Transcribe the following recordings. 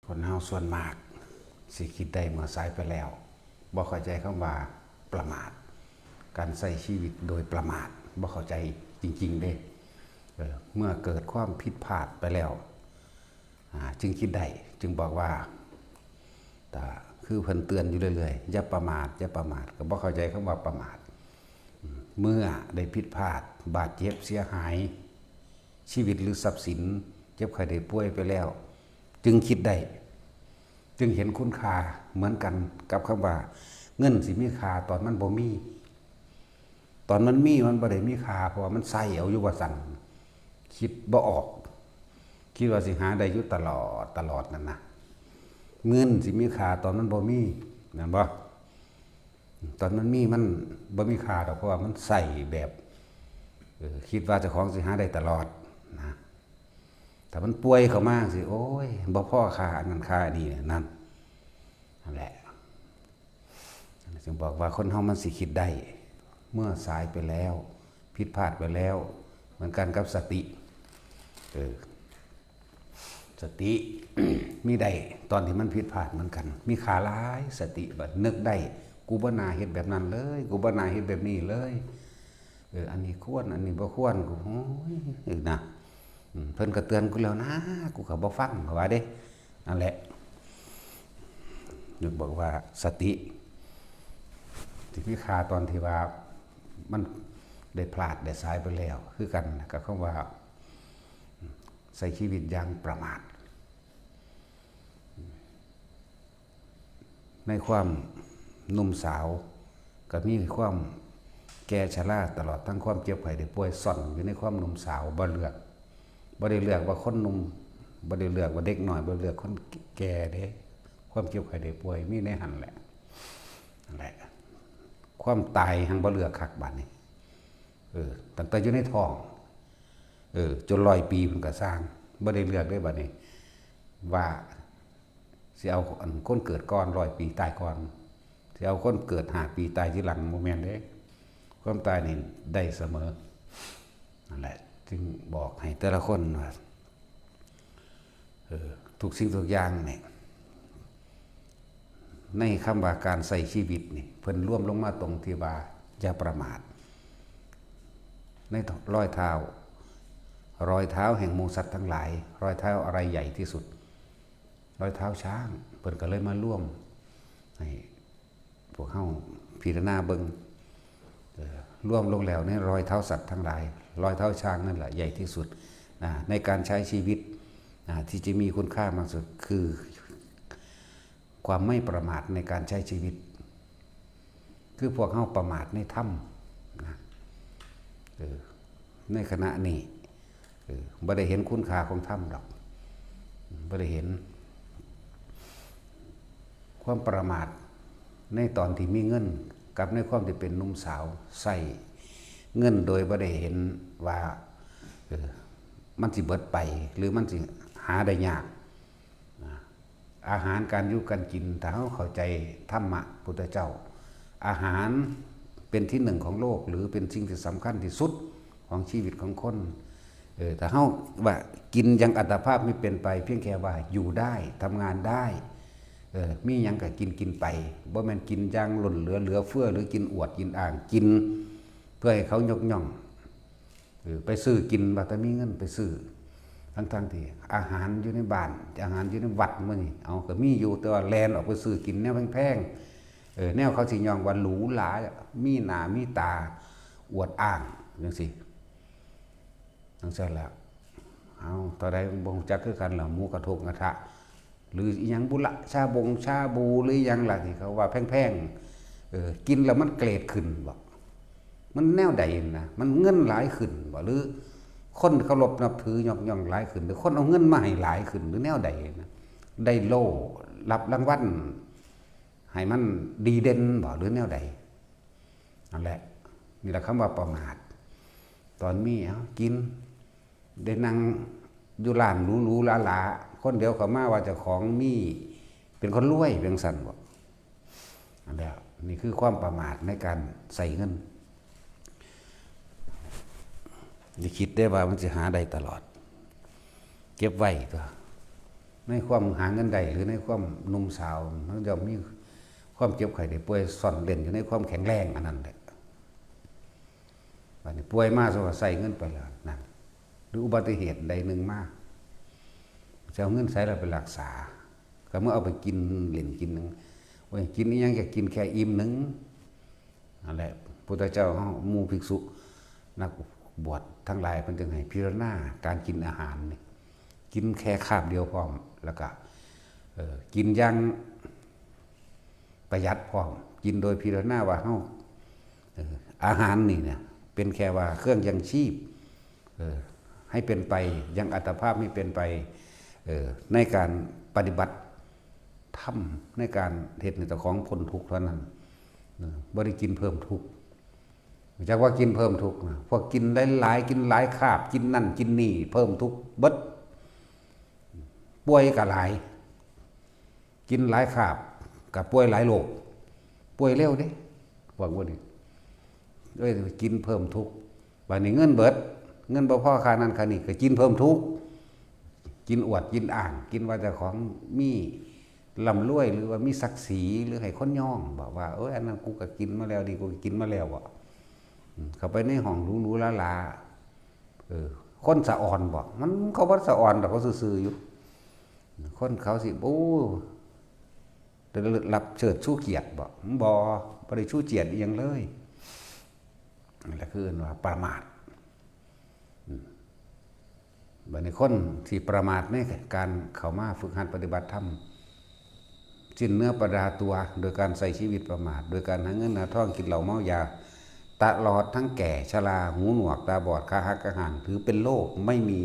คนเฮาส่วนมากสิคิดได้เมื่อสายไปแล้วบ่เข้าใจคำว่าประมาทการใช้ชีวิตโดยประมาทบ่เข้าใจจริงๆเด้เมื่อเกิดความผิดพลาดไปแล้วจึงคิดได้จึงบอกว่าแต่คือเพิ่นเตือนอยู่เรื่อยๆอย่าประมาทอย่าประมาทก็บ่เข้าใจคำว่าประมาทเมื่อได้ผิดพลาดบาดเจ็บเสียหายชีวิตหรือทรัพย์สินเจ็บไข้ได้ป่วยไปแล้วจึงคิดได้จึงเห็นคุณค่าเหมือนกันกับคำว่าเงินสิมีค่าตอนมันบ่มีตอนมันมีมันบ่ได้มีค่าเพราะว่ามันใส่เอาอยู่ว่าสั่นคิดบ่ออกคิดว่าสิหาได้อยู่ตลอดนั่นนะเงินสิมีค่าตอนมันบ่มีนั่นบ่ตอนมันมีมันบ่มีค่าดอกเพราะว่ามันใส่แบบคิดว่าเจ้าของสิหาได้ตลอดนะแต่มันป่วยเข้ามาสิโอ้ยบ่พอค่าอันนั้นค่าอันนี้นั่นแหละจึงบอกว่าคนเฮามันสิคิดได้เมื่อสายไปแล้วผิดพลาดไปแล้วเหมือนกันกับสติสติ มีได้ตอนที่มันผิดพลาดเหมือนกันมีค่าหลายสติบัดนึกได้กูบ่น่าเฮ็ดแบบนั้นเลยกูบ่น่าเฮ็ดแบบนี้เลยอันนี้ควรอันนี้บ่ควรกูโอ้ยนะเพิ่นก็เตือนกูแล้วนะกูก็บ่ฟังว่าเด้นั่นแหละนึกบอกว่าสติที่มีค่าตอนที่ว่ามันได้พลาดได้สายไปแล้วคือกันกับคำว่าใส่ชีวิตอย่างประมาทในความหนุ่มสาวก็มีความแก่ชราตลอดทั้งความเจ็บไข้ได้ป่วยซ่อนอยู่ในความหนุ่มสาวบ่ได้เลือกว่าคนหนุ่มบ่ได้เลือกว่าเด็กน้อยบ่ได้เลือกคนแก่เด้ความเจ็บไข้ได้ป่วยมีในหันแหละนั่นแหละความตายหังบ่เลือกคักบัดนี้ตั้งแต่อยู่ในท้องจน100 ปีเพิ่นก็สร้างบ่ได้เลือกได้บัดนี้ว่าสิเอาคนเกิดก่อน100 ปีตายก่อนสิเอาคนเกิด5 ปีตายทีหลังบ่แม่นเด้ความตายนี่ได้เสมอนั่นแหละจึงบอกให้แต่ละคนว่าทุกสิ่งทุกอย่างเนี่ยในคำว่าการใส่ชีวิตนี่เพิ่นร่วมลงมาตรงที่ว่าอย่าประมาทในรอยเท้าแห่งหมู่สัตว์ทั้งหลายรอยเท้าอะไรใหญ่ที่สุดรอยเท้าช้างเพิ่นก็เลยมาร่วมให้พวกเฮาพิจารณาเบิ่งร่วมลงแล้วในรอยเท้าสัตว์ทั้งหลายรอยเท้าช้างนั่นแหละใหญ่ที่สุดในการใช้ชีวิตที่จะมีคุณค่ามากสุดคือความไม่ประมาทในการใช้ชีวิตคือพวกเฮาประมาทในถ้ำนะในขณะนี้บ่ได้เห็นคุณค่าของถ้ำดอกบ่ได้เห็นความประมาทในตอนที่มีเงินกับในความที่เป็นหนุ่มสาวใส่เงินโดยบ่ได้เห็นว่ามันสิเบิดไปหรือมันสิหาได้ยากอาหารการอยู่การกินถ้าเข้าใจธรรมะพุทธเจ้าอาหารเป็นที่หนึ่งของโลกหรือเป็นสิ่งที่สำคัญที่สุดของชีวิตของคนถ้าเฮาว่ากินยังอัตภาพไม่เป็นไปเพียงแค่ว่าอยู่ได้ทำงานได้มีหยังก็กินไปบ่แม่นกินอย่างล้นเหลือเฟือหรือกินอวดกินอ่างกินเพื่อให้เขายกย่องไปซื้อกินว่าแต่มีเงินไปซื้อทั้งที่อาหารอยู่ในบ้านอาหารอยู่ในวัดมื้อนี้เอาก็มีอยู่แต่ว่าแลนออกไปซื้อกินแนวแพงๆแนวเขาสิย่องว่าหรูหรามีหน้ามีตาอวดอ้างจังซี่จังซั่นล่ะเอาต่อใดบ่ฮู้จักคือกันล่ะหมูกระทงกระทะหรืออีหยังบุละชาบูหรืออีหยังล่ะที่เขาว่าแพงๆกินแล้วมันเกรดขึ้นบ่มันแนวใดนะมันเงินหลายขึ้นบ่หรือคนเคารพนับถือยกย่องหลายขึ้นหรือคนเอาเงินมาให้หลายขึ้นหรือแนวใดนะได้โล่รับรางวัลให้มันดีเด่นบ่หรือแนวใดนั่นแหละนี่แหละคำว่าประมาทตอนมีกินได้นั่งอยู่ร้านหรูๆหลาๆคนเดียวเขามาว่าเจ้าของมีเป็นคนรวยเป็นสั่นบ่นั่นแหละนี่คือความประมาทในการใส่เงินอย่าคิดได้ว่ามันจะหาได้ตลอดเก็บไว้ตัว ในความหาเงินใดหรือในความหนุ่มสาวมันจะมีความเจ็บไข้ได้ป่วยซ่อนเล่นอยู่ในความแข็งแรงอันนั้นแหละวันนี้ป่วยมากสว่าใส่เงินไปแล้วนั่นหรืออุบัติเหตุใดหนึ่งมากจะเอาเงินใส่เราไปรักษาก็เมื่อเอาไปกินเล่นกินหนึ่งว่ากินนี่ยังแค่กินแค่อิ่มหนึ่งนั่นแหละพุทธเจ้าหมู่ภิกษุนักบวชทั้งหลายเป็นจึงให้พิจารณาการกินอาหารนี่กินแค่คาบเดียวพร้อมแล้วก็กินอย่างประหยัดพร้อมกินโดยพิจารณาว่าอาหารนี่เนี่ยเป็นแค่ว่าเครื่องยังชีพให้เป็นไปยังอัตภาพไม่เป็นไปในการปฏิบัติธรรมในการเหตุในตัวของพ้นทุกข์เท่านั้นบริกินเพิ่มทุกข์จากว่ากินเพิ่มทุกข์พวกกินหลายๆกินหลายคาบกินนั่นกินนี่เพิ่มทุกข์เบิดป่วยกับหลายกินหลายคาบกับป่วยหลายโรคป่วยเร็วเด้หวังว่านี่ด้วยกินเพิ่มทุกข์บัดนี้เงินเบิดเงินบ่พอค่านั้นค่านี้ก็กินเพิ่มทุกข์กินอวดกินอ่างกินว่าเจ้าของมีลำรวยหรือว่ามีศักดิ์ศรีหรือให้คนย่องบอกว่าอันนั้นกูก็กินมาแล้วดีกูกินมาแล้วอ่ะเข้าไปในห้องหรูๆลาๆคนสะอ่อนบอกมันเขาบ่สะอ่อนแต่เขาซื่อๆอยู่คนเขาสิได้รับเชิดชู้เกียรติบอกบ่ได้ชู้เกียรติอย่างเลยนั่นแหละคือว่าประมาทบัดนี้คนที่ประมาทในการเข้ามาฝึกหัดปฏิบัติธรรมสิ้นเนื้อประดาตัวโดยการใส่ชีวิตประมาทโดยการหาเงินหาทองกินเหล้าเมายาตลอดทั้งแก่ชราหูหนวกตาบอดขาหักกระหังถือเป็นโรคไม่มี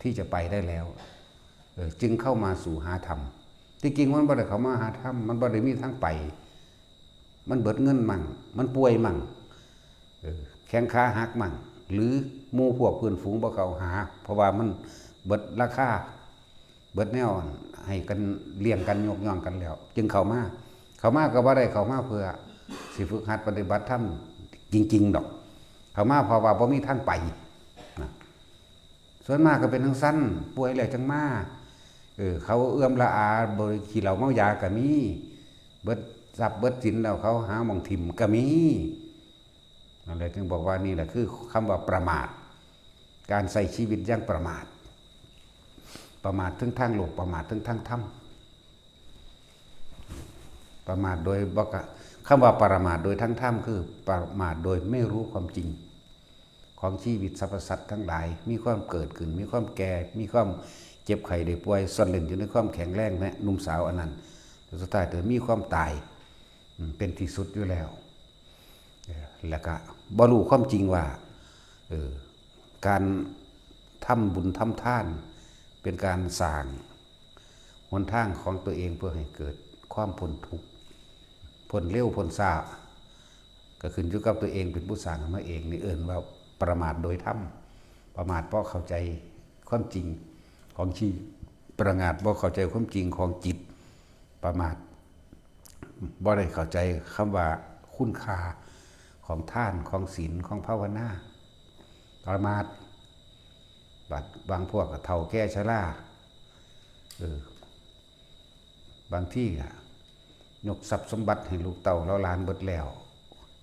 ที่จะไปได้แล้วจึงเข้ามาสู่หาธรรมที่จริงมันบ่ได้เข้ามาหาธรรมมันบ่ได้มีทั้งไปมันเบิดเงินมั่งมันป่วยมั่งแข้งขาหักมั่งหรือหมู่พวกเพื่อนฝูงบ่เข้าหาเพราะว่ามันเบิดราคาเบิดแนวให้กันเลี้ยงกันยกย่องกันแล้วจึงเข้ามาก็บ่ได้เข้ามาเพื่อสิฝึกหัดปฏิบัติธรรมจริงๆดอกเข้ามาเพราะว่าบ่มีทางไปนะส่วนมากก็เป็นทั้งสั้นป่วยแล้วจังมาเขาเอื้อมละอาบริขี้เหล้าเมายาก็มีเบิดทรัพย์เบิดสินแล้วเขาหาหม่องถิ่มก็มีนั่นแหละจึงบอกว่านี่แหละคือคำว่าประมาทการใส่ชีวิตอย่างประมาทถึงทางโลกประมาทถึงทางธรรมประมาทโดยคำว่าประมาทโดยทั้งธรรมคือประมาทโดยไม่รู้ความจริงของชีวิตสรรพสัตว์ทั้งหลายมีความเกิดขึ้นมีความแก่มีความเจ็บไข้ได้ป่วยซ่อนเล่นอยู่ในความแข็งแรงและหนุ่มสาวอันนั้นสุดท้ายเธอมีความตายเป็นที่สุดอยู่แล้วแล้วก็บ่รู้ความจริงว่าการทำบุญทำทานเป็นการสร้างหนทางของตัวเองเพื่อให้เกิดความพ้นทุกข์พ้นเร็วพ้นซ่าก็ขึ้นอยู่กับตัวเองเป็นผู้สร้างมาเองนี่ว่าประมาทโดยธรรมประมาทเพราะเข้าใจความจริงของชีวิตประมาทเพราะเข้าใจความจริงของจิตประมาทบ่ได้เข้าใจคำว่าคุณค่าของทานของศีลของภาวนาประมาทบางพวกเฒ่าแก่ชราบางที่ยกทรัพย์สมบัติให้ลูกเต่าแล้วหลานเบิดแล้ว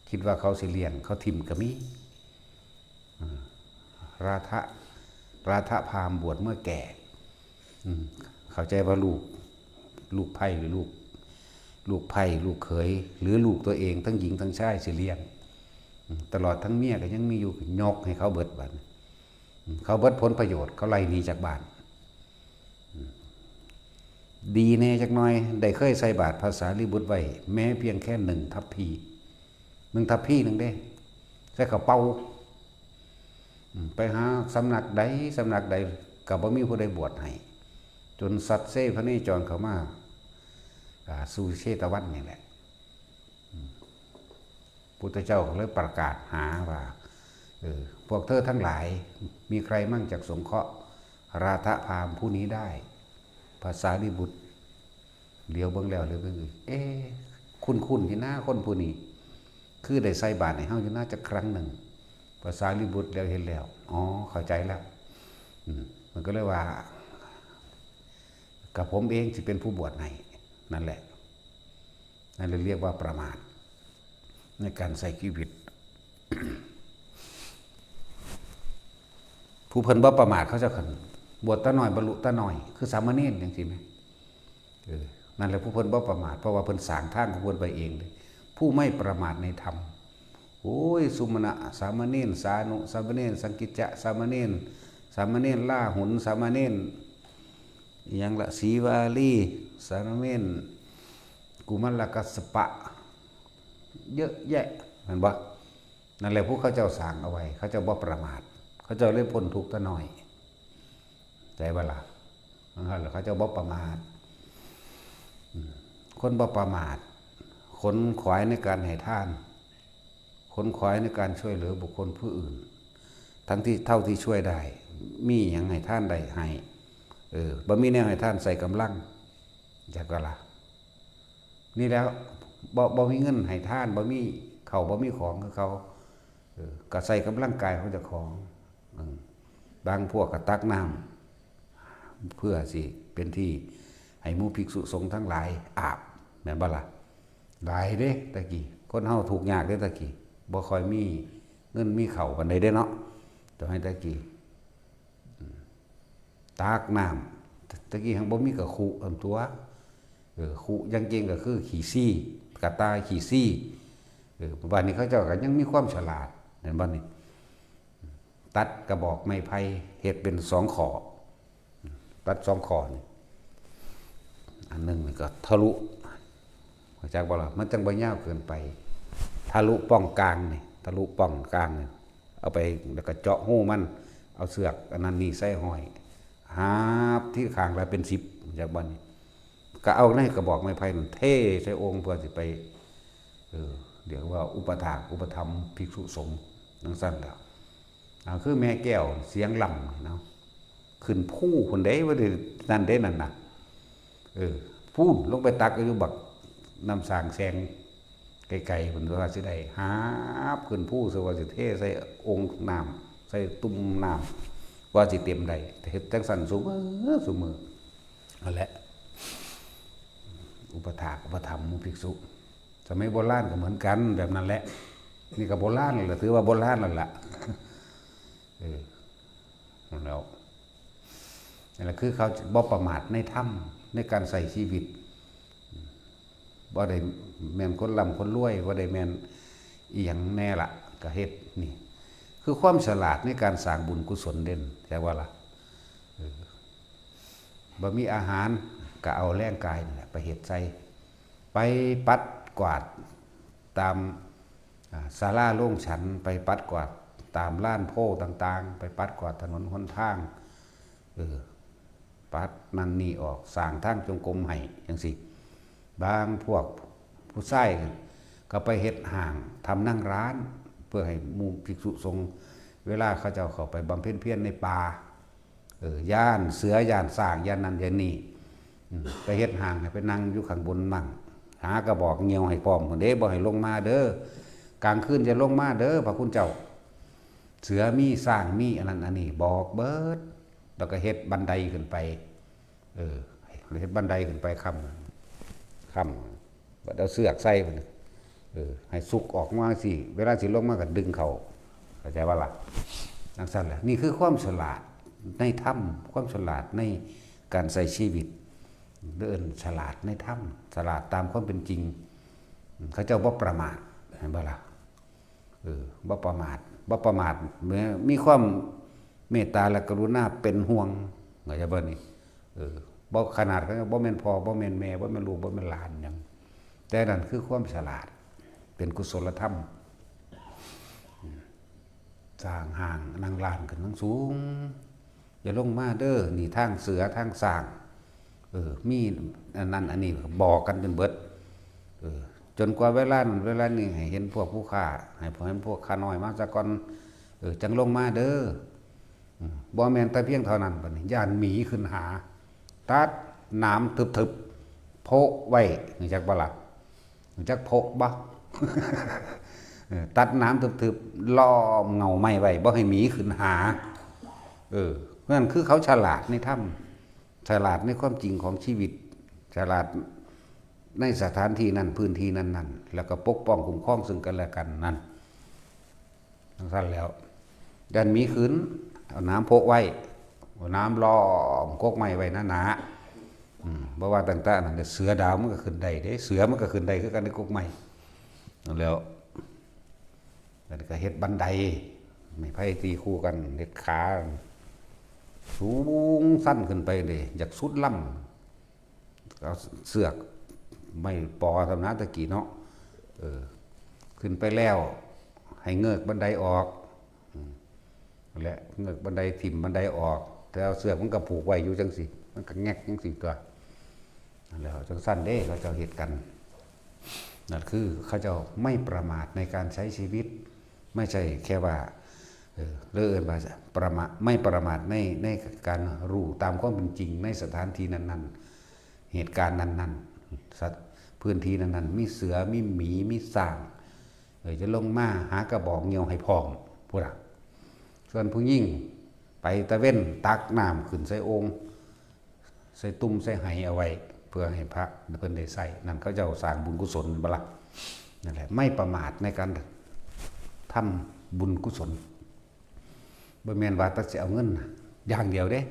คิดว่าเขาสิเลี้ยงเขาทิ่มก็มีราธะพราหมณ์บวชเมื่อแก่เข้าใจว่าลูกไผ่หรือลูกไผ่ลูกเขยหรือลูกตัวเองทั้งหญิงทั้งชายสิเลี้ยงตลอดทั้งเมียก็ยังมีอยู่ยกให้เขาเบิดบัดเขาเบิดผลประโยชน์เขาไล่หนีจากบ้านดีแน่จักหน่อยได้เคยใส่บาตรภาษาลิบุตรไว้แม้เพียงแค่1 ทัพพี1 ทัพพีนึงเด้ใส่กระเป๋าไปหาสำนักใดก็บ่มีผู้ใดบวชให้จนสัตว์เซ่พระเนจรเข้ามาสู่เชตวันนี่แหละพุทธเจ้าเลยประกาศหาว่าพวกเธอทั้งหลายมีใครมั่งจักสงเคราะห์ราธะพราหมณ์ผู้นี้ได้ภาษาลิบุตรเลี้ยวเบิ่งแล้วเลยเบิ่งคุ้นที่หน้าคนผู้นี้คือได้ใส่บาตรให้เฮาอยู่น่าจะครั้งหนึ่งภาษาลิบุตรแล้วเห็นแล้วอ๋อเข้าใจแล้วมันก็เลยว่า กับผมเองสิเป็นผู้บวชให้นั่นแหละนั่นเลยเรียกว่าประมาทในการใส่ชีวิต ผู้เพิ่นบ่ประมาทเขาจะขันบวชตะหน่อยบรรลุตะหน่อยคือสามเณรจังซี่แหมนั่นแหละผู้เพิ่นบ่ประมาทเพราะว่าเพิ่นสร้างทางของเพิ่นไปเองเลยผู้ไม่ประมาทในธรรมโอ้ยสุมาณะสามเณรสานุสามเณรสังกิจจะสามเณรสามเณรล่าหุนสามเณรอีหยังละสีวาลีสามเณรกุมารกัสสปะเยอะแยะเห็นบ่นั่นแหละพวกเขาเจ้าสร้างเอาไว้เขาเจ้าบ่ประมาทเขาเจ้าเลยพ้นทุกข์ตะหน่อยใจบ่ล่ะเขาเจ้าบ่ประมาทคนบ่ประมาทขนขวายในการให้ทานขนขวายในการช่วยเหลือบุคคลผู้อื่นทั้งที่เท่าที่ช่วยได้มีอย่างให้ท่านใดให้บ่มีแนวให้ท่านใส่กำลังจักก็ล่ะนี่แล้วบ่มีเงินให้ท่านบ่มีเขาบ่มีของคือเขาก็ใส่กำลังกายของเจ้าของบางพวกก็ตักน้ำเพื่อสิเป็นที่ให้หมู่ภิกษุสงฆ์ทั้งหลายอาบแม่นบ่ล่ะหลายเด้ตะกี้คนเฮาทุกข์ยากเด้ตะกี้บ่ค่อยมีเงินมีข้าวปานใดเด้เนาะแต่ให้ตะกี้ตากน้ำตะกี้หังบ่มีกะขุอันตัวขุยังเก่งก็คือขี้ซี่กระต่ายขี้ซี่บัดนี้เขาเจ้าก็ยังมีความฉลาดเห็นบ่นี่ตัดกระบอกไม้ไผ่เฮ็ดเป็น2ข้อตัด2ข้อนี่อันนึงนี่ก็ทะลุเข้าใจบ่ล่ะมันจังบ่ยาวเกินไปทะลุป้องกลางนี่ทะลุป้องกลางนี่เอาไปแล้วก็เจาะหูมันเอาเสือกอันนั้นนี่ใส่ห้อยหาบที่ข้างละเป็น10จากบ่นี่ก็เอาในกระบอกไม้ไผ่นั่นเทใส่องค์เพื่อสิไปเดี๋ยวว่าอุปถากอุปธรรมภิกษุสงฆ์จังซั่นแล้วคือแม่แก้วเสียงลำเนาะขึ้นผู้คนใดว่านั่นเด้นั่นน่ะพูดลงไปตักอยู่บักน้ำสางแสงไกลๆผมว่าสิได้หาบขึ้นผู้สว่าสิเทใส่องค์น้ำใส่ตุ่มน้ำว่าสิเต็มได้เฮ็ดจังซั่นซุมื้อนั่นแหละอุปถากอุปธรรมหมู่ภิกษุสมัยโบราณก็เหมือนกันแบบนั้นแหละนี่ก็โบราณแหละถือว่าโบราณนั่นแหละนั่นแล้วนี่แหละคือเขาบ่ประมาทในธรรมในการใส่ชีวิตบ่ได้แม่นคนร่ำคนรวยบ่ได้แม่นอีหยังแน่ล่ะก็เฮ็ดนี่คือความฉลาดในการสร้างบุญกุศลเด่นใช่ว่าล่ะบ่มีอาหารก็เอาแรงกายนี่แหละไปเฮ็ดใส่ไปปัดกวาดตามศาลาโล่งฉันไปปัดกวาดตามลานโพต่างๆไปปัดกวาดถนนหนทางปัดนั่นนี่ออกสร้างทางจงกรมให้จังซี่บางพวกผู้ชายก็ไปเฮ็ดห้างทำนั่งร้านเพื่อให้หมู่ภิกษุสงฆ์เวลาเขาเจ้าเข้าไปบำเพ็ญเพียรในป่าย่านเสือย่านสร้างย่านนั้นย่านนี้ไปเฮ็ดห้างให้ไปนั่งอยู่ข้างบนมั่งหากระบอกเงียวให้พร้อมคนเด้บ่ให้ลงมาเด้อกลางคืนจะลงมาเด้อพระคุณเจ้าเสือมีสร้างมีอันนั้นอันนี้บอกเบิดแล้วก็เฮ็ดบันไดขึ้นไปเฮ็ดบันไดขึ้นไปค่ำบัดเอาเสือกใส่พุ่นให้สุกออกมาสิเวลาสิลงมาก็ดึงเข้าใจว่าล่ะจังซั่นแหละนี่คือความฉลาดในธรรมความฉลาดในการใช้ชีวิตเดินฉลาดในธรรมฉลาดตามความเป็นจริงเขาเจ้าบ่ประมาทเห็นบ่ล่ะบ่ประมาทมีความเมตตาและกรุณาเป็นห่วงเข้าใจบ่นี่บ่ขนาดเขาบ่แม่นพ่อบ่แม่นแม่บ่แม่นลูกบ่แม่นหลานหยังแต่นั่นคือความฉลาดเป็นกุศลธรรมสร้างห่างนั่งลานขึ้นสูงอย่าลงมาเด้อนี่ทางเสือทางสร้างมีอันนั้นอันนี้บอกกันจนเบิดจนกว่าเวลานี้ให้เห็นพวกผู้ฆ่าให้เห็นพวกข้าน้อยมาซะก่อนจังลงมาเด้อบ่แม่นแต่เพียงเท่านั้นบัดนี้ย่านหมีขึ้นหาตัดน้ำทึบๆโพกไว้รู้จักบ่ล่ะรู้จักโพกบ่ตัดน้ำทึบๆล้อมเงาไม้ไว้บ่ให้หมีขึ้นหาเพราะนั้นคือเขาฉลาดในถ้ำฉ ฉลาดในความจริงของชีวิตฉลาดในสถานที่นั้นพื้นที่นั้น แล้วก็ปกป้องคุ้มครองซึ่งกันและกันนั่นทั้งสั้นแล้วดันมีขืนเอาน้ำพกไว้เอาน้ำล้อมกกไม้ไว้หนาเพราะว่าต่างๆนั่นเสือดาวมันก็ขึ้นได้เด้เสือมันก็ขึ้นได้คือกันในกกไม้แล้วก็เฮ็ดบันไดไม่ไผ่ตีคู่กันเฮ็ดขาสูงสั้นขึ้นไปเลยอยากสุดล่ำเอาเสือกไม่ปอทำน้าตะกี้เนาะขึ้นไปแล้วให้เงือกบันไดออกและเงือกบันไดถิ่มบันไดออกแต่เอาเสือกมันก็ผูกไว้อยู่จังสิมันก็แงกจังสิตัวแล้วจังสั้นเด้เขาจะเหตุกันนั่นคือเขาจะไม่ประมาทในการใช้ชีวิตไม่ใช่แค่ว่าเลื่อนมาไม่ประมาทในการรู้ตามความเป็นจริงในสถานที่นั้นๆเหตุการณ์นั้นๆสัตว์พื้นที่นั้นๆมีเสือมีหมีมีสร้างจะลงมาหากระบอกเงียวให้พร้อมพวกเราส่วนผู้ยิ่งไปตะเว้นตักน้ำขึ้นใส่องค์ใส่ตุ้มใส่ไหเอาไว้เพื่อให้พระเพิ่นได้ใส่นั่นเขาจะสร้างบุญกุศลบละนั่นแหละไม่ประมาทในการทำบุญกุศลบ่แม่นว่าตัดสิเอาเงินอย่างเดียวเด้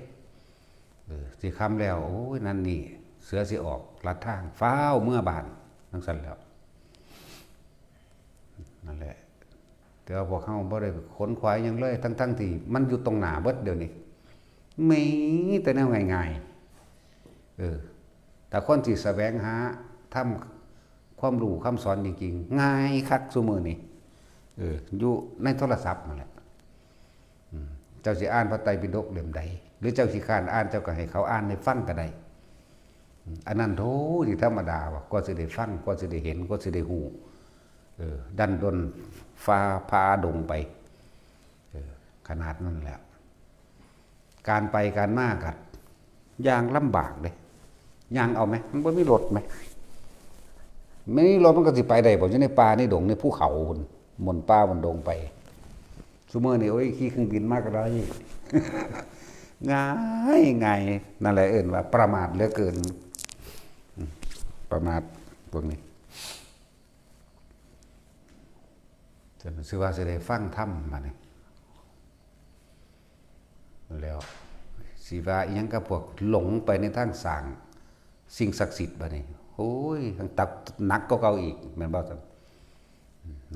สิคำแล้วโอ้ยนั่นนี่เสือสิออกลัดทางฟ้าวเมื่อบานทั้งสั้นแล้วนั่นแหละแต่ว่าพวกเขาบ่ได้ขนขวายยังเลยทั้งที่มันอยู่ตรงหน้าเบิดเดี๋ยวนี้มีแต่แนวง่ายแต่คนที่แสวงหาทำความรู้คำสอนจริงๆง่ายคักซุมื้อนี้อยู่ในโทรศัพท์นั่นแหละเจ้าสิอ่านพระไตรปิฎกเล่มใดหรือเจ้าสิค้านอ่านเจ้าก็ให้เขาอ่านให้ฟังก็ได้อันนั้นโธ่ที่ธรรมดาว่ะก็สิได้ฟังก็สิได้เห็นก็สิได้ฮู้ดันดนฟ้าพาดงไปขนาดนั้นแหละการไปการมากัดยางลำบากเลยยางเอาไหมมันบ่มีรถไหมไม่มีรถมันก็สิไปได้บ่อยู่ในป่าในดงในภูเขาบนป่าบนดงไปซุมื้อนี้โอ้ยขี่เครื่องบินมากก็ได้ง่ายนั่นแหละว่าประมาทเหลือเกินประมาทพวกนี้จะชื่อว่าจะได้ฟังธรรมมาเนี่ยแล้วสีว่าอีหยังกับพวกหลงไปในทางสร้างสิ่งศักดิ์สิทธิ์มาเนี่ยโอ้ยทางตักหนักก็เก่าอีกแม่นบ่ซั่น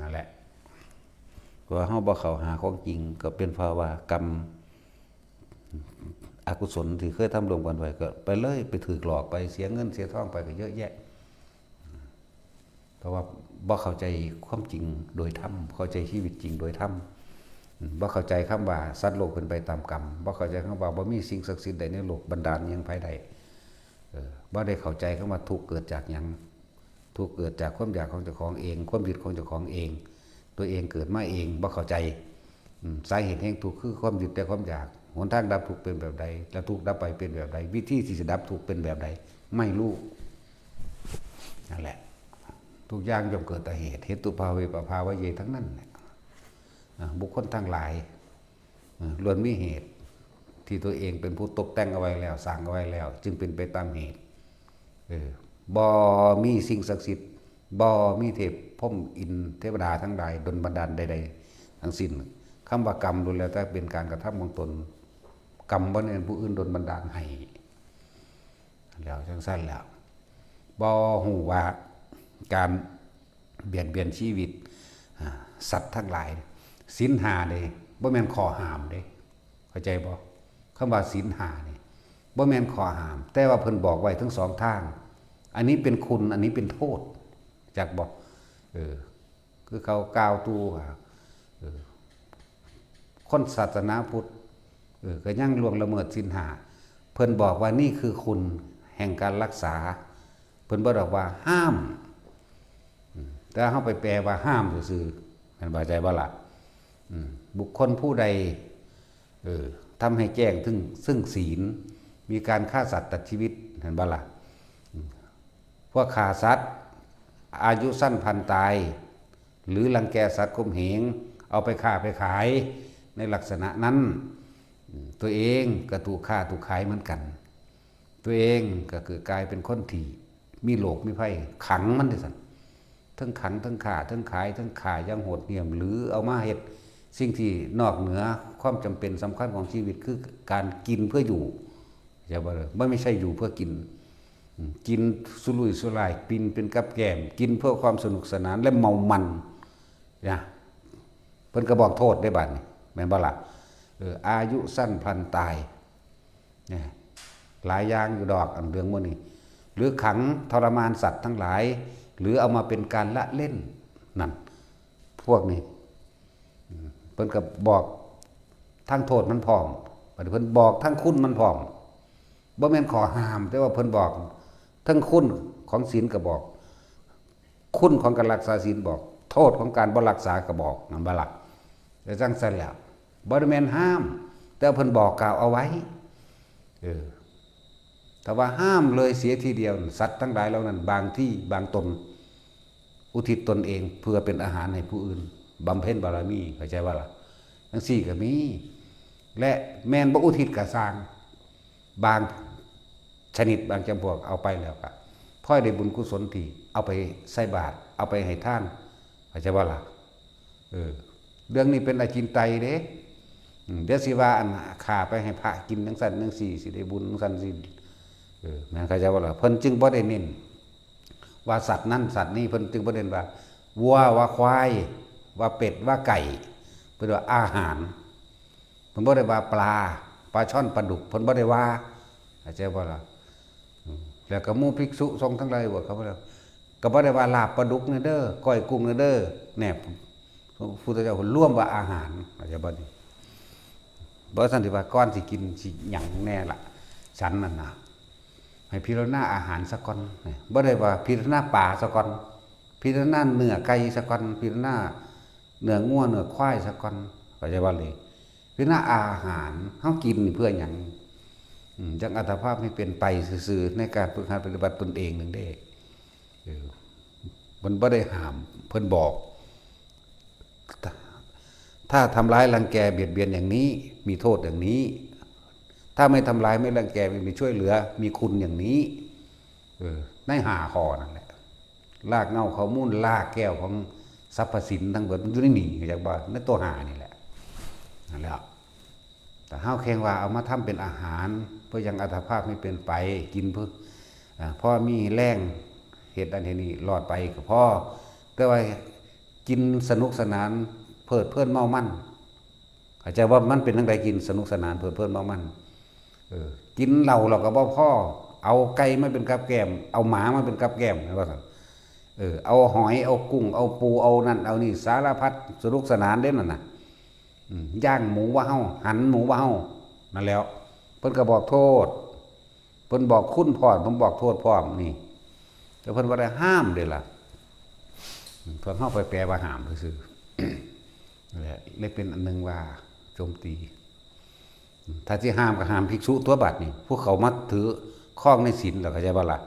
นั่นแหละว่าเฮาบ่เข้าหาของจริงก็เป็นภาวะกรรมอกุศลที่เคยทำรวมกันไว้ก็ไปเลยไปถือหลอกไปเสียเงินเสียทองไปก็เยอะแยะเพราะว่าบ่เข้าใจความจริงโดยธรรมเข้าใจชีวิตจริงโดยธรรมบ่เข้าใจคำว่าสัตว์โลกเป็นไปตามกรรมบ่เข้าใจคำว่าบ่มีสิ่งศักดิ์สิทธิ์ใดในโลกบันดาลหยังภายใดบ่ได้เข้าใจคำว่าทุกข์เกิดจากหยังทุกข์เกิดจากความอยากของเจ้าของเองความยึดของเจ้าของเองตัวเองเกิดมาเองบ่เข้าใจสาเหตุแห่งทุกข์คือความยึดแต่ความอยากหนทางดับทุกข์เป็นแบบใดแล้วทุกข์ดับไปเป็นแบบใดวิธีที่จะดับทุกข์เป็นแบบใดไม่รู้นั่นแหละทุกอย่างย่อมเกิดแต่เหตุเหตุภาเวปภาวะเยทั้งนั้นบุคคลทั้งหลายล้วนมีเหตุที่ตัวเองเป็นผู้ตกแต่งเอาไว้แล้วสร้างเอาไว้แล้วจึงเป็นไปตามเหตุบ่มีสิ่งศักดิ์สิทธิ์บ่มีเทพพรหมอินทร์เทวดาทั้งหลายดลบันดาลใดๆทั้งสิ้นคำว่ากรรมดูแล้วแต่เป็นการกระทำของตนกรรมบ่แม่นผู้อื่นดลบันดาลให้แล้วจังซั่นแล้วบ่ฮู้ว่าการเบียดเบียนชีวิตสัตว์ทั้งหลายศีล5เด้บ่แม่นข้อห้ามเด้เข้าใจบ่คำว่าศีล5นี่บ่แม่นข้อห้ามแต่ว่าเพิ่นบอกไว้ทั้งสองทางอันนี้เป็นคุณอันนี้เป็นโทษจักบ่คือเขากล่าวตู้คนศาสนาพุทธก็ยังล่วงละเมิดศีล5เพิ่นบอกว่านี่คือคุณแห่งการรักษาเพิ่นบ่บอกว่าห้ามแต่เฮาไปแปลว่าห้ามซื่อๆมันบ่ใจบ่ล่ะบุคคลผู้ใดทำให้แจ้งถึงซึ่งศีลมีการฆ่าสัตว์ตัดชีวิตเห็นบ่ล่ะพวกฆ่าสัตว์อายุสั้นพันตายหรือรังแกสัตว์ข่มเหงเอาไปฆ่าไปขายในลักษณะนั้นตัวเองก็ถูกฆ่าถูกขายเหมือนกัน ตัวเองก็คือกลายเป็นคนที่มีโลกมีไพ่ขังมันด้วยสันทั้งขังทั้งขาทั้งขายทั้งขายยังโหดเหี้ยมหรือเอามาเฮ็ดสิ่งที่นอกเหนือความจำเป็นสำคัญของชีวิตคือการกินเพื่ออยู่อย่าบอกเลยไม่ใช่อยู่เพื่อกินกินสุรุ่ยสุร่ายปินเป็นกับแกมกินเพื่อความสนุกสนานและเมามันนะเพิ่นก็บอกโทษได้บัดนี่แม่นบ่ล่ะอายุสั้นพลันตายเนี่ยหลายอย่างอยู่ดอกอันเรื่องมื้อนี้หรือขังทรมานสัตว์ทั้งหลายหรือเอามาเป็นการละเล่นนั่นพวกนี้เพิ่นก็บอกทั้งโทษมันพร้อมเพิ่นบอกทั้งคุณมันพร้อมบ่แม่นขอห้ามแต่ว่าเพิ่นบอกทั้งคุณของศีลก็บอกคุณของการรักษาศีลบอกโทษของการบ่รักษาก็บอกนั่นบ่ล่ะแต่จังซั่นแล้วบ่ได้แม่นห้ามแต่เพิ่นบอกกล่าวเอาไว้แต่ว่าห้ามเลยเสียทีเดียวสัตว์ทั้งหลายเหล่านั้นบางที่บางตนอุทิศตนเองเพื่อเป็นอาหารให้ผู้อื่นบำเพ็ญบารมีเข้าใจว่าล่ะจังซี่ก็มีและแม่นบ่อุทิศก็สร้างบางชนิดบางจำพวกเอาไปแล้วก็พ่อยได้บุญกุศลที่เอาไปใส่บาตรเอาไปให้ทานเข้าใจว่าล่ะเรื่องนี้เป็นอาจินไตยเด้เดี๋ยวสิว่าอันขาไปให้พระกินจังซั่นจังซี่สิได้บุญจังซั่นสิแม่นเข้าใจว่าล่ะเพิ่นจึงบ่ได้เน้นว่าสัตว์นั้นสัตว์นี้เพิ่นจึงบ่เน้นว่าวัวว่าควายว่าเป็ดว่าไก่เพิ่นว่าอาหารเพิ่นบ่ได้ว่าปลาช่อนปลาดุกเพิ่นบ่ได้ว่าเข้าใจบ่ล่ะแล้วก็หมู่ภิกษุสงฆ์ทั้งหลายว่าเขาบ่ได้ก็บ่ได้ว่าลาบปลาดุกเด้อก้อยกุ้งเด้อแน่พุทธเจ้าเพิ่นร่วมว่าอาหารเข้าใจบ่นี่บ่ซั่นสิว่าก่อนสิกินสิหยังแน่ล่ะฉันนั่นน่ะให้พิจารณาอาหารซะก่อนบ่ได้ว่าพิจารณาปลาซะก่อนพิจารณาเนื้อไก่ซะก่อนพิจารณาเนื้องัวเนื้อควายซะก่อนเข้าใจบ่เลยพิจารณาอาหารเฮากินเพื่อหยังจังอัตภาพให้เป็นไปซื่อๆในการฝึกหัดปฏิบัติตนเองนึงเด้มันบ่ได้ห้ามเพิ่นบอกถ้าทำร้ายรังแกเบียดเบียนอย่างนี้มีโทษอย่างนี้ถ้าไม่ทำร้ายไม่รังแกไม่มีช่วยเหลือมีคุณอย่างนี้ในหาคอนั่นแหละลากเงาเขามุ่นลากแก้วของทรัพย์สินทั้งหมดมันอยู่ในนี่จากบ้านในตัวหานี่แหละนั่นแหละแต่ห้าวแข่งว่าเอามาทำเป็นอาหารเพื่อยังอัตภาพไม่เป็นไปกินเพื่อพ่อมีแรงเหตุอันนี้รอดไปกับพ่อแต่ว่ากินสนุกสนานเพลิดเพลินเมามันเข้าใจว่ามันเป็นทั้งใดกินสนุกสนานเพลิดเพลินเมามันกินเหล้าเราก็บ่พ่อเอาไก่มาเป็นกับแกล้มเอาหมามาเป็นกับแกล้มว่าซั่นเอาหอยเอากุ้งเอาปูเอานั่นเอานี่สารพัดสนุกสนานเด้นั่นน่ะย่างหมูว่าเฮาหั่นหมูว่าเฮานั่นแล้วเพิ่นก็บอกโทษเพิ่นบอกคุณพร้อมผมบอกโทษพร้อมนี่แต่เพิ่นบ่ได้ห้ามเด้ล่ะเพิ่นเฮาไปแปลว่าห้ามซื่อๆเลยเป็นอันนึงว่าโจมตีถ้าที่ห้ามก็ห้ามภิกษุตัวบัดนี่พวกเขามาถือข้องในศีลแล้วเข้าใจบ่ล่ะ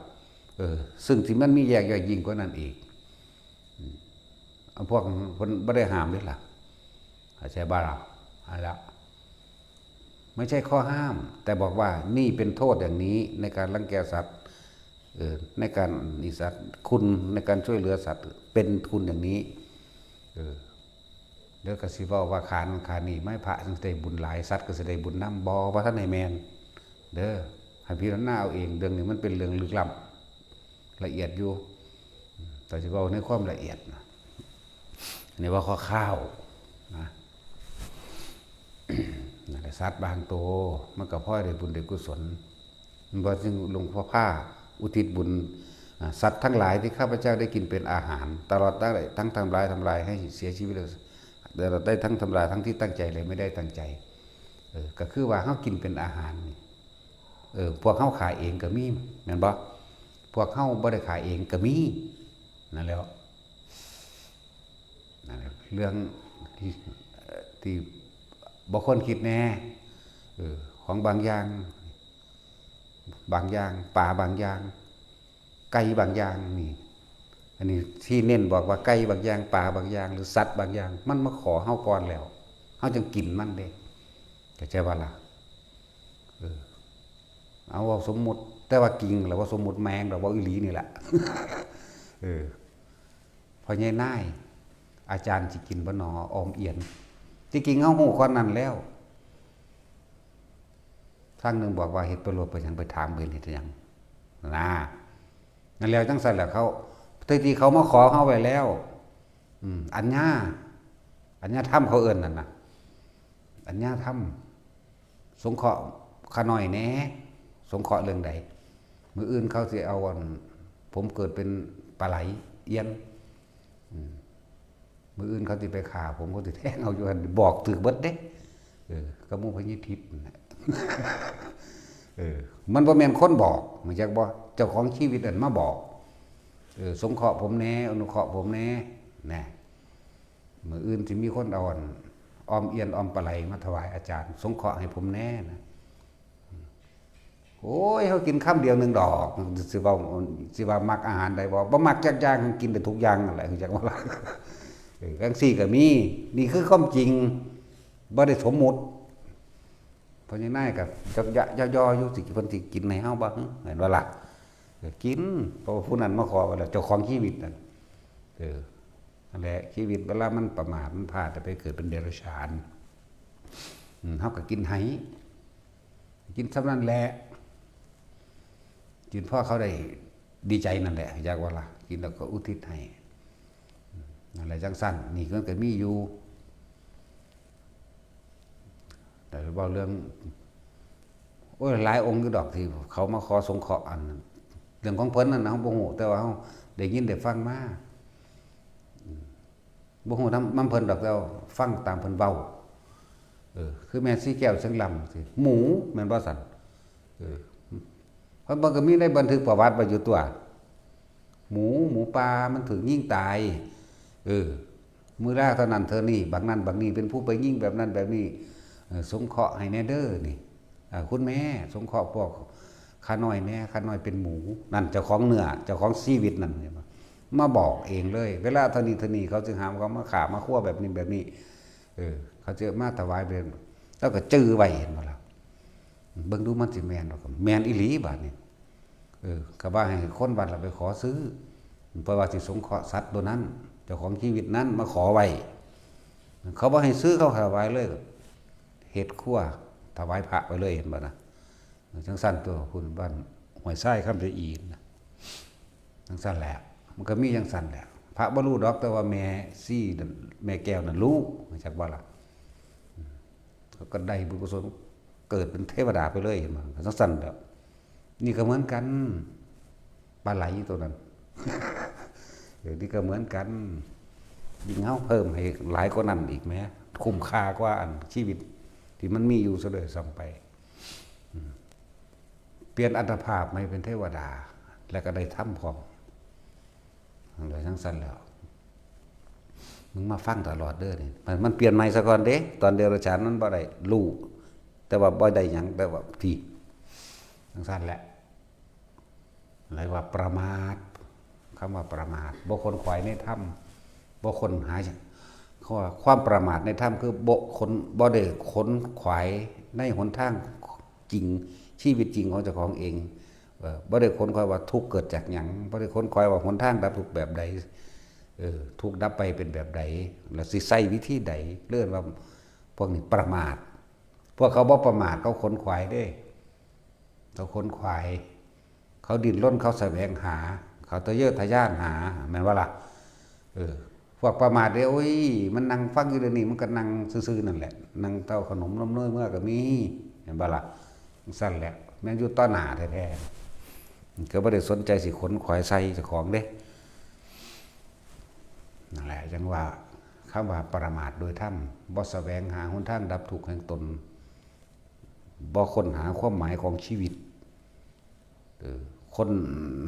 ซึ่งที่มันมีแยกย่อยยิ่งกว่านั้นอีกพวกเพิ่นบ่ได้ห้ามเด้ล่ะเข้าใจบ่ล่ะเอาละไม่ใช่ข้อห้ามแต่บอกว่านี่เป็นโทษอย่างนี้ในการรังแกสัตว์ในการนิสัตคุณในการช่วยเหลือสัตว์เป็นคุณอย่างนี้เดี๋ยวก็สิว่าคานนี่ไม่พระสังได้บุญหลายสัตว์ก็สิได้บุญนำบ่ว่าท่านให้แม่นเด้อให้พิจารณาเอาเองเรื่องนี้มันเป็นเรื่องลึกลับละเอียดอยู่แต่สิเว้าในความละเอียดนี่ว่าข้าวนะนั่นแหละสัตว์บางโตมันก็พอได้บุญได้กุศลมันบ่จึงหลวงพ่อผ้าอุทิศบุญสัตว์ทั้งหลายที่ข้าพเจ้าได้กินเป็นอาหารตลอดได้ทั้งทำลายให้เสียชีวิตเลยแต่เราได้ทั้งทำลายทั้งที่ตั้งใจเลยไม่ได้ตั้งใจก็คือว่าเฮากินเป็นอาหารพวกเฮาขายเองก็มีแม่นบ่พวกเฮาบ่ได้ขายเองก็มีนั่นแหละนั่นเรื่องที่บ่คนคิดแน่ของบางอย่างปลาบางอย่างไก่บางอย่างนี่อันนี้ที่เน้นบอกว่าไก่บางอย่างปลาบางอย่างหรือสัตว์บางอย่างมันมาขอเฮาก่อนแล้วเฮาจึงกินมันเด้เข้าใจบ่ล่ะเอาสมมุติ แต่ว่ากิ่งเราว่าสมมุติแมงเราว่าอีหลีนี่แหละพอใหญ่นายอาจารย์สิกินบ่หนอออมเอียนที่กินเฮาฮู้ก่อนนั้นแล้วครั้งหนึ่งบอกว่าเฮ็ดไปโลดไปหยังไปถามเพิ่นเฮ็ดหยังนะนั่นแล้วจังซั่นแหละเขาที่เขามาขอเฮาไว้แล้วอัญญาธรรมเขาเอิ้นนั่นน่ะอัญญาธรรมสงเคราะห์ขาน้อยแหน่สงเคราะห์เรื่องใดมื้ออื่นเขาสิเอาผมเกิดเป็นปลาไหลเอียนมื้ออื่นเขาสิไปฆ่าผมเขาสิแทงเอาอยู่หั่นบอกถึกเบิดเด้ก็หมู่พญิทิพย์นั่นแหละมันบ่แม่นคนบอกมันจักบ่เจ้าของชีวิตอันมาบอกสงเคราะห์ผมแน่อนุเคราะห์ผมแน่นะมื้ออื่นสิมีคนเอาออมเอียนออมปลาไหลมาถวายอาจารย์สงเคราะห์ให้ผมแน่นะโอ้ยเขากินคำเดียวนึงดอกสิว่ามักอาหารใดบ่มักจักอย่างกินได้ทุกอย่างนั่นแหละคือจักว่าล่ะจังซี่ก็มีนี่คือความจริงบ่ได้สมมุติเพราะฉะนั้นก็จักย่ออยู่สิเพิ่นสิกินให้เฮาบ่เห็นว่าล่ะกินเพราะผู้นั้นมาขอว่าแล้วเจ้าของชีวิตนั่นนั่นแหละชีวิตเวลามันประมาทมันพลาดจะไปเกิดเป็นเดรัจฉานเฮาก็กินให้กินซำนั้นแหละกินพ่อเขาได้ดีใจนั่นแหละอยากว่าล่ะกินแล้วก็อุทิศให้นั่นแหละจังสั้นนี่ก็มีอยู่แต่ว่าเรื่องโอ้ยหลายองค์อยู่ดอกที่เขามาขอสงเคราะห์อันเรื่องของเพิ่นนั่นนะเฮาบ่ฮู้แต่ว่าเฮาได้ยินได้ฟังมาบ่ฮู้นำเพิ่นดอกแล้วฟังตามเพิ่นเว้าคือแม่สีแก้วเชียงลำสิหมูแม่นบ่ซั่นเพราะมันก็มีในบันทึกประวัติไว้อยู่ตัวหมูป่ามันถูกยิงตายมื้อแรกเท่านั้นเธอนี่บางนั้นบางนี้เป็นผู้ไปยิงแบบนั้นแบบนี้สงเคราะห์ให้แน่เด้อนี่คุณแม่สงเคราะห์พวกข้าน้อยแน่ข้าน้อยเป็นหมูนั่นเจ้าของเนื้อเจ้าของชีวิตนั่นมาบอกเองเลยเวลาเท่านี้เขาจึงหามเขามาขามาคั่วแบบนี้เขาจะมาถวายเป็นแล้วก็จื้อไว้เห็นบ่ล่ะเบิ่งดูมันสิแม่นบ่แม่นอีหลีบาดนี้ก็ว่าให้คนบัดละไปขอซื้อเพราะว่าสิสงเคราะห์สัตว์ตัวนั้นเจ้าของชีวิตนั้นมาขอไว้เขาบ่ให้ซื้อเขาถวายเลยเฮ็ดคั่วถวายพระไปเลยเห็นบ่นะจังซั่นตัวคุณบ้านห้วยทรายคำชะอีนะจังซั่นแหละมันก็มีจังซั่นแหละพระบ่รู้ดอกแต่ว่าแม่ซี่แม่แก้วนั่นรู้จักบ่ล่ะเขาก็ได้บุญกุศลเกิดเป็นเทวดาไปเลยเห็นบ่จังซั่นแหละนี่ก็เหมือนกันปลาไหลตัวนั้นนี่ก็เหมือนกันยิ่งเฮาเพิ่มให้หลายกว่านั้นอีกแม้คุ้มค่ากว่าอันชีวิตที่มันมีอยู่ซะเลยซ้ำไปเปลี่ยนอัตภาพมาเป็นเทวดาแล้วก็ได้ทำพร้อมเลยทั้งสั้นแล้วมึงมาฟังตลอดเด้อนี่มันเปลี่ยนใหม่ซะก่อนเด้ตอนเดรัจฉานมันบ่ได้รู้แต่ว่าบ่ได้หยังแต่ว่าที่ทั้งสั้นแหละอะไรว่าประมาทคำว่าประมาทบ่คนขวายในถ้ำบ่คนหาเขาว่าความประมาทในถ้ำคือบ่ได้ขนขวายในหนทางจริงชีวิตจริงของเจ้าของเองบ่ได้ค้นคว้าว่าทุกข์เกิดจากหยังบ่ได้ค้นคว้าว่าหนทางดับทุกข์แบบใดทุกข์ดับไปเป็นแบบใดแล้วสิใช้วิธีใดเรื่องว่าพวกนี้ประมาทพวกเขาบ่ประมาทเขาค้นคว้าได้เขาค้นคว้าเขาดิ้นรนเขาแสวงหาเขาทะเยอทะยานหาแม่นว่าล่ะพวกประมาทเด้โอ้ยมันนั่งฟังอยู่เดี๋ยวนี้มันก็นั่งซื่อๆนั่นแหละนั่งเต้าขนมน้ำเนยเมื่อก็มีเห็นบ่ล่ะสั่นแหละแม่นอยู่ต้อหน้าแท้ๆก็บ่ได้สนใจสิขนขวายใส่เจ้าของเด้นั่นแหละจังว่าคำว่าประมาทโดยธรรมบ่แสวงหาหนทางดับทุกข์แห่งตนบ่ค้นหาความหมายของชีวิตค้น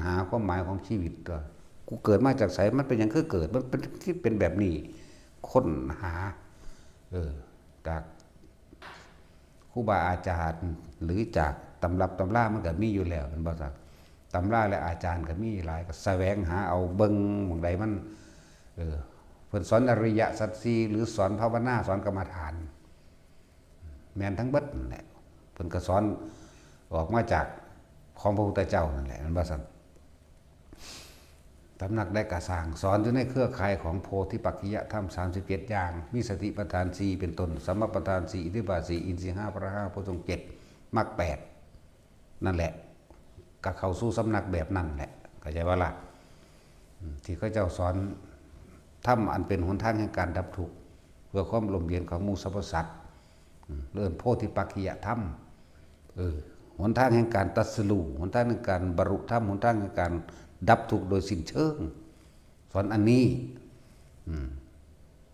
หาความหมายของชีวิตตัวกูเกิดมาจากไสมันเป็นหยังคือเกิดมันเป็นที่เป็นแบบนี้ค้นหาจากครูบาอาจารย์หรือจากตำรับตำรามันก็มีอยู่แล้วเป็นบ่ซักตำราและอาจารย์ก็มีหลายก็แสวงหาเอาเบิ่งหม่องใดมันเพิ่นสอนอริยสัจสี่หรือสอนภาวนาสอนกรรมฐานแม่นทั้งเบิดนั่นแหละเพิ่นก็สอนออกมาจาก ของพระพุทธเจ้านั่นแหละมันว่าซั่นตำหนักได้กระสร้างสอนอยู่ในเครือข่ายของโพธิปักขิยธรรม37อย่างมีสติปัฏฐาน4เป็นต้นสัมมาปัฏฐาน4อิทธิบาท4อินทรีย์5พระ5โพชฌงค์7มรรค8นั่นแหละก็เข้าสู่สำนักแบบนั้นแหละเข้าใจว่าล่ะที่เขาเจ้าสอนธรรมอันเป็นหนทางแห่งการดับทุกข์เพื่อความลมเย็นของหมู่สรรพสัตว์เรื่องโพธิปักขิยธรรมหนทางแห่งการตรัสรู้หนทางแห่งการบรรลุธรรมหนทางแห่งการดับทุกข์โดยสิ้นเชิงสอนอันนี้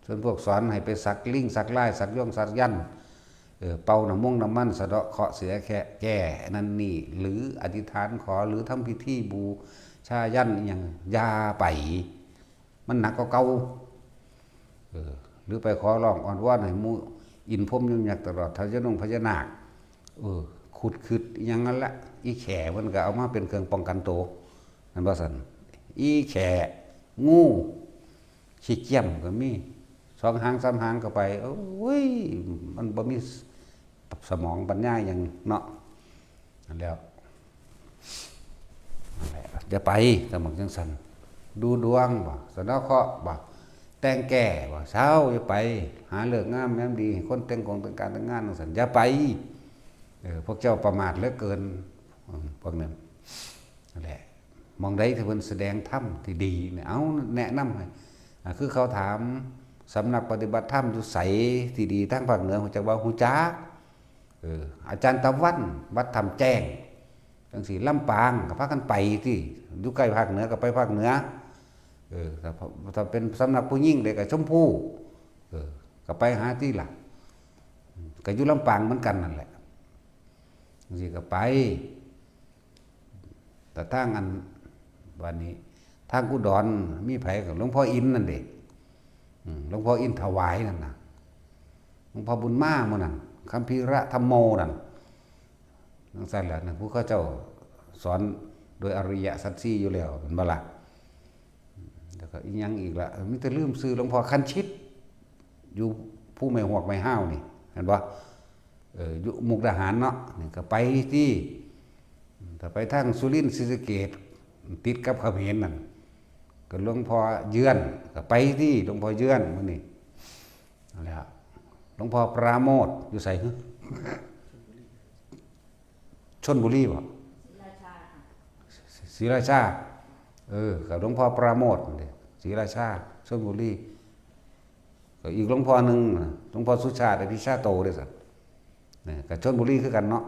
ส่วนพวกสอนให้ไปสักลิงสักไล่สักย่องสักยันเป่าน้ำมงน้ำมันสะเดาะเคาะเสือแก่นั่นนี่หรืออธิษฐานขอหรือทำพิธีบูชายันอย่างยาไปมันหนักก็เก่าหรือไปขอร้องอ้อนวอนให้มูอินพรหมยุ่งยากตลอดทายนงพญานาคขุดคืดอย่างนั้นละอีแขมันก็เอามาเป็นเครื่องป้องกันตัวนั่นว่าสันอีแขงูขี้เกียจก็มี2 หาง3 หางก็ไปโอ้ยมันบ่มีสมองปัญญาอย่างเนาะนั่นแล้วนั่นแหละจะไปสมองจังสันดูดวงบ่สะเดาะเคราะห์บ่แต่งแก่บ่เช้าจะไปหาเลิกงามแม่ดีคนแต่งกงแต่งการแต่งงานจังสันอย่าไปพวกเจ้าประมาทเหลือเกินพวกนั้นนั่นแหละมองได้ที่เพิ่นแสดงธรรมที่ดีเนี่ยเอาแนะนำให้คือเขาถามสำนักปฏิบัติธรรมอยู่ไสที่ดีทั้งภาคเหนือฮู้จักว่าฮู้จักอาจารย์ตะวันวัดธรรมแจ้งจังซี่ลำปางก็พากันไปที่อยู่ใกล้ภาคเหนือก็ไปภาคเหนือถ้าเป็นสำนักผู้หญิงเด็กก็ชมพู่ก็ไปหาที่ล่ะก็อยู่ลำปางเหมือนกันนั่นแหละจังซี่ก็ไปแต่ทางอันวันนี้ทางอุดรมีไผกับหลวงพ่ออินนั่นเด้หลวงพ่ออินถวายนั่นน่ะหลวงพ่อบุญมาหมู่นั่นคัมภีระธรรมโมนั่นนั่นซั่นแหละผู้เขาเจ้าสอนโดยอริยสัจสี่อยู่แล้วเห็นบ่ล่ะแล้วก็อีกยังอีกละมีแต่ลืมซื้อหลวงพ่อคันชิตอยู่ผู้ไม่หวกไม่ห้าวนี่เห็นบ่อยู่มุกดาหารเนาะนี่ก็ไปที่แต่ไปทางสุรินทร์ศรีสะเกษติดกับเขมรนั่นก็หลวงพ่อเยือนก็ไปที่หลวงพ่อเยือนมื้อนี้นั่นแหละหลวงพ่อปราโมทอยู่ไสฮึชลบุรีบ่ศรีราชากับหลวงพ่อปราโมทนี่ศรีราชาชลบุรีก็อีกหลวงพ่อนึงหลวงพ่อสุชาติอภิชาโตเด้อซั่นนี่ก็ชลบุรีคือกันเนาะ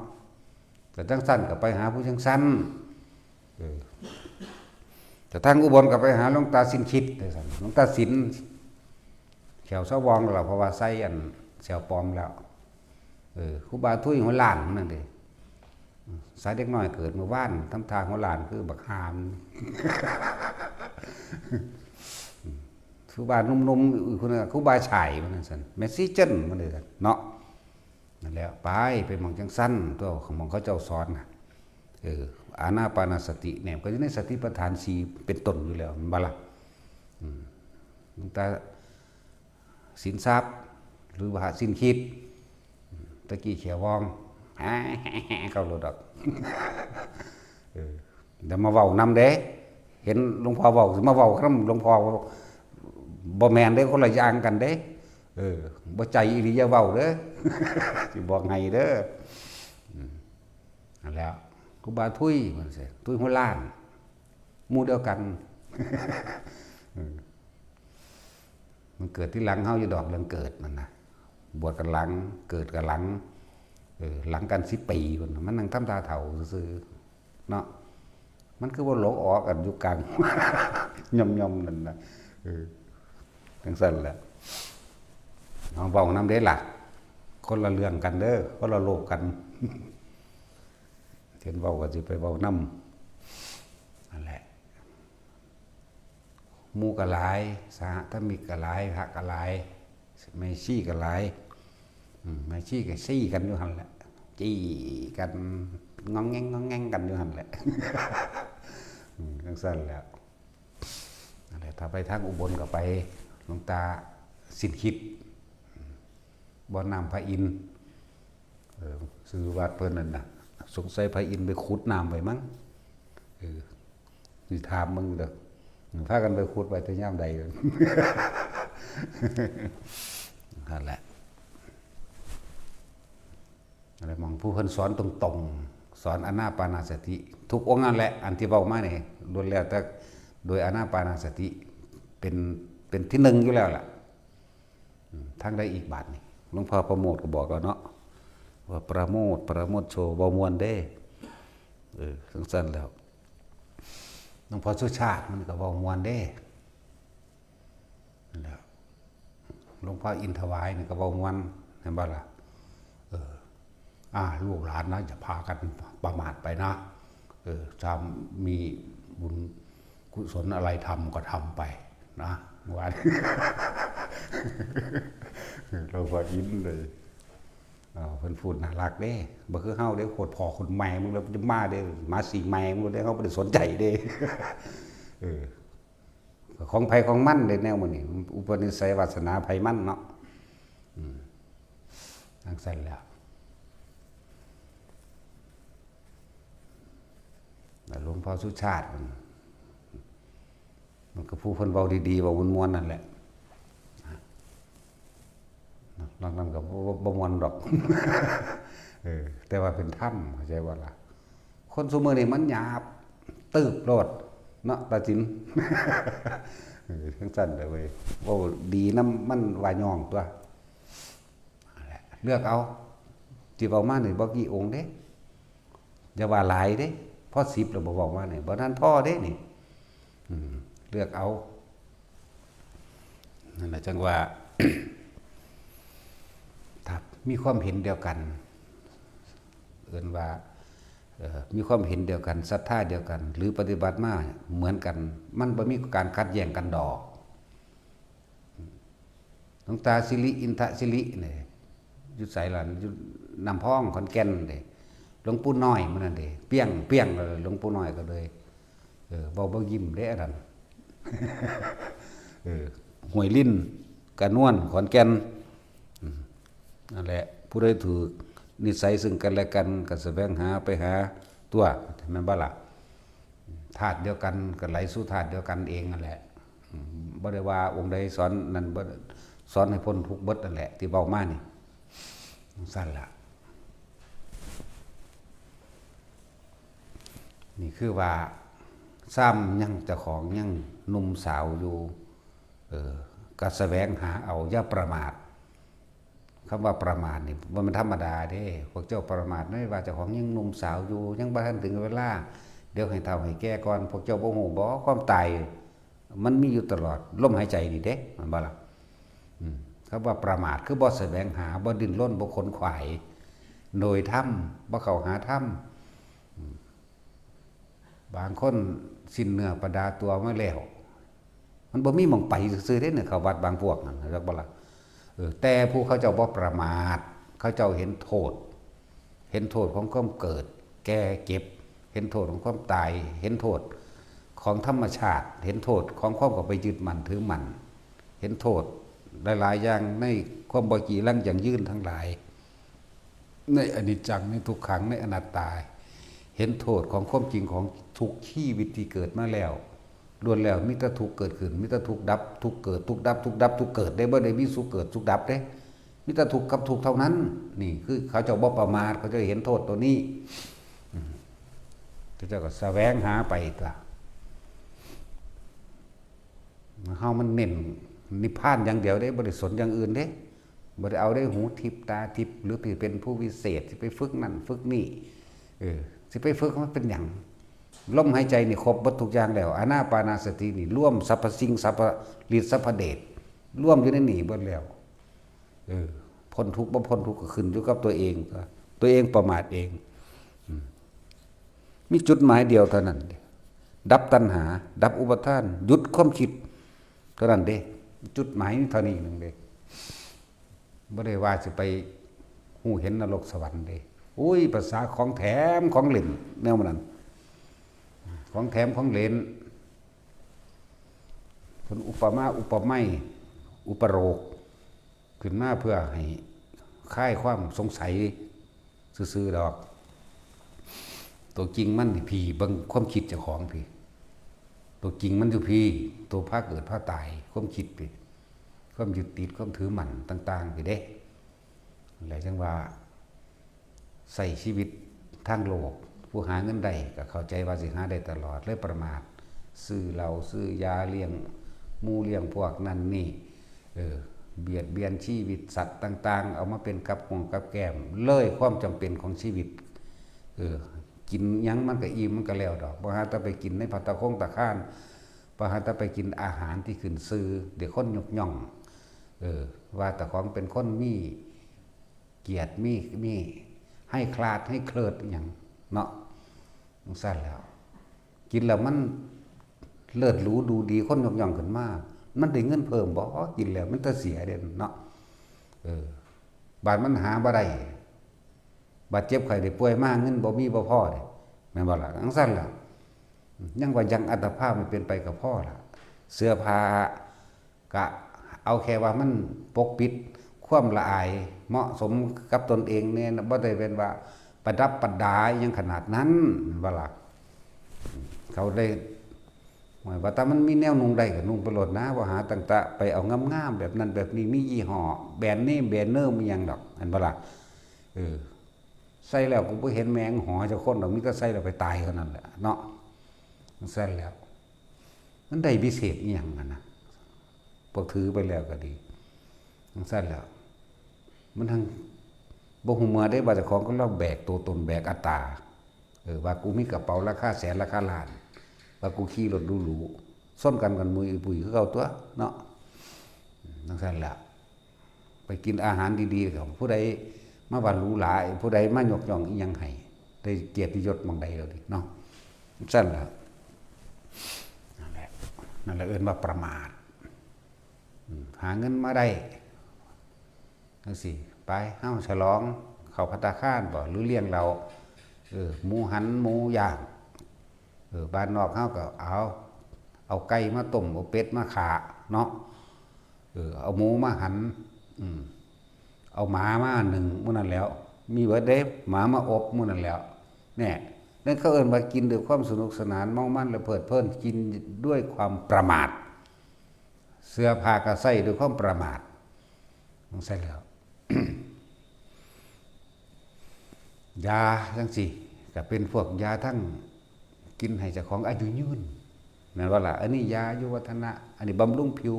แต่จังสั้นก็ไปหาผู้จังสั้นแต่ทางอุบลก็ไปหาหลวงตาสินคิดเลยสั่นหลวงตาสินแขวเสาวองแล้วเพราะว่าใส่อันแซวปลอมแล้วครูบาทุยหัวล้านนั่นเด้สายเด็กน้อยเกิดเมื่อวานทำทางหัวล้านคือบักหามครูบานุ่มๆคนนึงครูบาฉ่ายมันนั่นสั่นเมสซี่เจนมันเลยเนาะนั่นแล้วไปมองจังสั้นตัวของมองเขาเจ้าสอนนะอานาปานสติเนี่ยก็อยู่ในสติปัฏฐาน4เป็นต้นอยู่แล้วมันบ่ล่ะหลวงตาสินทรัพย์หรือว่าสินคิดตะกี้เขียววองเข้าโลดอกเดี๋ยวมาเว้านำเด้เห็นหลวงพ่อเว้าสิมาเว้าคำหลวงพ่อบ่แม่นเด้คนละอย่างกันเด้บ่ใจอีหลีอย่าเว้าเด้อสิบอกให้เด้อนั่นแล้วครูบาทุยมันสิทุยหัวล้านหมู่เดียวกันมันเกิดที่หลังเฮาอยู่ดอกเรื่องเกิดมันน่ะบวชกันหลังเกิดกันหลังหลังกัน10 ปีมันนั่งทำตาเฒ่าซื่อเนาะมันคือบ่หลงออกกันอยู่กลางย่อมๆนั่นน่ะจังซั่นแหละเอาเว้านำเด้ล่ะคนละเรื่องกันเด้อคนละโลกกันเห็นเว้าก็สิไปเว้านำนั่นแหละหมู่ก็หลายสหธรรมิกก็หลายพระก็หลายไม่ชี้ก็หลายไม่ชี้ก็ซี้กันอยู่หั่นแหละจี้กันงองแงงกันอยู่หั่นแหละจังซั่นแล้วนั่นแหละถ้าไปทางอุบลก็ไปหลวงตาสินคิดบ่อน้ำพระอินทร์ซื้อวัดเพิ่นนั่นน่ะ สงสัยพระอินทร์ไปขุดน้ำไว้มั้งนี่ถามมึงเด้อพากันไปขุดไว้แต่ย่ามใดนั่นแหละอะไรมองผู้เพิ่นสอนตรงๆสอนอานาปานสติทุกองค์นั่นแหละอันที่เว้ามานี่ล้วนแล้วแต่โดยอานาปานสติเป็นที่หนึ่งอยู่แล้วล่ะทั้งได้อีกบาทนี่หลวงพ่อประโมทก็บอกแล้วเนาะว่าประโมทโชบ่มวนเด้สั้นๆแล้วหลวงพ่อสุชาติมันก็บ่มวนเด้แล้วหลวงพ่ออินทวายนี่ก็บ่มวนเห็นบ่ล่ะลูกหลานนะอย่าพากันประมาทไปนะถ้ามีบุญกุศลอะไรทำก็ทำไปนะวันเราก็ยิ้มเลยเพิ่นพูดน่ารักเด้บ่คือเฮาเด้โคตรพ่อคนแม่มึงแล้วจะมาเด้มาสิแม่มึงเด้เฮาบ่ได้สนใจเด้ของไผของมันเด้แนวมื้อนี้อุปนิสัยวาสนาไผมันเนาะจังซั่นแล้วหลวงพ่อสุชาติมันก็ผู้เพิ่นเว้าดีๆเว้าม่วนๆนั่นแหละนอกนั้นก็บ่ม่วนดอกแต่ว่าเป็นธรรมเข้าใจว่าล่ะคนซุมื้อนี้มันหยาบตึบโลดเนาะตาจินจังซั่นเด้อเว้ยเว้าดีนำมันว่าย่องตัวเลือกเอาที่เว้ามานี่บ่กี่องค์เด้อย่าว่าหลายเด้พอ10แล้วบ่เว้ามานี่บ่ทันพอเด้นี่เลือกเอานั่นแหละจังว่าถ้ามีความเห็นเดียวกันว่ามีความเห็นเดียวกันศรัทธาเดียวกันหรือปฏิบัติมาเหมือนกันมันบ่มีการขัดแย้งกันดอกหลวงตาสิริอินทศิรินี่อยู่ไสล่ะอยู่น้ำพองขอนแก่นเด้หลวงปู่น้อยมื้อนั้นเด้เปี้ยงเลยหลวงปู่น้อยก็เลยบ่ยิ้มเด้อันนั้นห้วยลิ้นกะนวนขอนแก่นนั่นแหละผู้ใดถูกนิสัยซึ่งกันและกันก็แสวงหาไปหาตัวแม่นบ่ล่ะธาตุเดียวกันก็ไหลสู่ธาตุเดียวกันเองนั่นแหละบ่ได้ว่าองค์ใดสอนนั่นบ่สอนให้พ้นทุกข์เบิดนั่นแหละที่เว้ามานี่สั่นล่ะนี่คือว่าซ้ำยังเจ้าของยังหนุ่มสาวอยู่ก็แสวงหาเอาอย่าประมาทคำว่าประมาทนี่มันธรรมดาเด้พวกเจ้าประมาทไม่ว่าเจ้าของยังหนุ่มสาวอยู่ยังบ่ทันถึงเวลาเดี๋ยวให้เฒ่าให้แก่ก่อนพวกเจ้าบ่ฮู้บ่ความตายมันมีอยู่ตลอดลมหายใจนี่เด้มันบ่ล่ะคำว่าประมาทคือบ่แสวงหาบ่ดิ้นรนบ่ขนขวายโดยธรรมบ่เข้าหาธรรมบางคนสิ้นเนื้อประดาตัวมาแล้วมันบ่มีหม่องไปซื่อๆเด้เนี่ยเข้าวัดบางพวกนั่นจักบ่ล่ะแต่ผู้เขาเจ้าบ่ประมาทเขาเจ้าเห็นโทษของความเกิดแก่เก็บเห็นโทษของความตายเห็นโทษของธรรมชาติเห็นโทษของความเข้าไปยึดมั่นถือมั่นเห็นโทษหลายๆอย่างในความบ่กี่ลังอย่างยืนทั้งหลายในอนิจจังในทุกขังในอนัตตาเห็นโทษของความจริงของทุกชีวิตที่เกิดมาแล้วล้วนแล้วมีแต่ทุกข์เกิดขึ้นมีแต่ทุกข์ดับทุกข์เกิดทุกข์ดับทุกข์ดับทุกข์เกิดได้บ่ได้มีสุขเกิดสุขดับเด้มีแต่ทุกข์กับทุกข์เท่านั้นนี่คือเขาเจ้าบ่ประมาทเขาจะเห็นโทษตัวนี้เขาเจ้าก็แสวงหาไปตัวเฮามันเน้นนิพพานอย่างเดียวเด้บ่ได้สนอย่างอื่นเด้บ่ได้เอาได้หูทิพตาทิพหรือเป็นผู้วิเศษสิไปฝึกนั่นฝึกนี่สิไปฝึกมันเป็นหยังลมหายใจนี่ครบหมดทุกอย่างแล้วอานาปานสตินี่ร่วมสรรพสิ่งสรรพฤทธิ์สรรพเดชร่วมอยู่ในนี่เบิดแล้วพ้นทุกข์บ่พ้นทุกข์ก็ขึ้นอยู่กับตัวเองประมาทเองมีจุดหมายเดียวเท่านั้นดับตัณหาดับอุปทานหยุดความคิดเท่านั้นเด้จุดหมายเท่านี้นึงเด้บ่ได้ว่าสิไปฮู้เห็นนรกสวรรค์เด้อุ้ยภาษาของแถมของเล่นแนวนั้นของแถมของเล่นผลอุปมาอุปไมยอุปโรคขึ้นมาเพื่อให้คลายความสงสัยซื่อๆดอก ตัวจริงมันนี่พี่เบิ่งความคิดเจ้าของพี่ตัวจริงมันอยู่พี่ตัวพาเกิดพาตายความคิดพี่ความยึดติดความถือมั่นต่างๆพี่เด้อะไรจังว่าใส่ชีวิตทางโลกผู้หาเงินได้ก็เข้าใจว่าสิหาได้ตลอดเลยประมาทซื้อเหล้าซื้อยาเลี้ยงหมู่เลี้ยงพวกนั้นนี่เบียดเบียนชีวิตสัตว์ต่างๆเอามาเป็นกับของกับแก้มเลยความจำเป็นของชีวิตกินยังมันก็อิ่มมันก็แล้วดอกบ่หาแต่ไปกินในภัตตาคงตะข้านบ่หาแต่ไปกินอาหารที่ขึ้นชื่อเดี๋ยวคนยกย่องว่าแต่ของเป็นคนมีเกียรติมีให้คลาดให้เคลิดอย่างเนาะมันสั้นแล้วกินแล้วมันเลิศหรูดูดีคนยกย่องขึ้นมามันได้เงินเพิ่มบ่กินแล้วมันจะเสียเด่นเนาะบาดมันหาบ่ได้บาดเจ็บไข้ได้ป่วยมากเงินบ่มีบ่พอเด้แม่นบ่ล่ะจังซั่นล่ะยังว่ายังอัตภาพมันเป็นไปกับพ่อล่ะเสื้อผ้าก็เอาแค่ว่ามันปกปิดความละอายเหมาะสมกับตนเองเนี่ยบ่ได้เป็นว่าประดับประดายังขนาดนั้นบ่ล่ะเขาได้ว่าแต่มันมีแนวนุ่งได้ก็นุ่งไปโลดนะว่าหาต่างๆไปเอางามๆแบบนั้นแบบนี้มียี่ห้อแบรนด์เนมแบรนด์เนอร์มีหยังดอกอันบ่ล่ะใส่แล้วกูบ่เห็นแมงหอเจ้าคนดอกมีแต่ใส่แล้วไปตายเท่านั้นแหละเนาะมันใส่แล้วมันได้พิเศษอีหยังนะพวกถือไปแล้วก็ดีมันใส่แล้วมันทั้งบ่ฮู้เมื่อได้ว่าเจ้าของก็เล่าแบกตัวตนแบกอัตตาว่ากูมีกระเป๋าราคาแสนราคาล้านว่ากูขี่รถหรูๆซ่อนกันมือปุ๋ยคือเก่าตัวเนาะนั่นซั่นล่ะไปกินอาหารดีๆของผู้ใดมาว่าหรูหราผู้ใดมายกย่องอีหยังให้ได้เกียรติยศบางใดแล้วดิเนาะซั่นล่ะนั่นแหละเอิ้นว่าประมาทหาเงินมาได้จังซี่ไปเฮาฉลองเข้าภัตตาคารบ่หรือเลี้ยงเราหมูหันหมูย่างบ้านนอกเขาก็เอาไก่มาต้มเอาเป็ดมาขาเนาะเอาหมูมาหันเอาหมามาหนึ่งมื้อนั้นแล้วมีเบิดเด้หมามาอบมื้อนั้นแล้วเนี่ยนั่นเขาเอิ้นว่ากินด้วยความสนุกสนานเมามันและเพลิดเพลินกินด้วยความประมาทเสื้อผ้าก็ใส่ด้วยความประมาทต้องใส่แล้ว ยาจังซี่ก็เป็นพวกยาทั้งกินให้เจ้าของอายุยืนแม่นว่าล่ะอันนี้ยาอายุวัฒนะอันนี้บำรุงผิว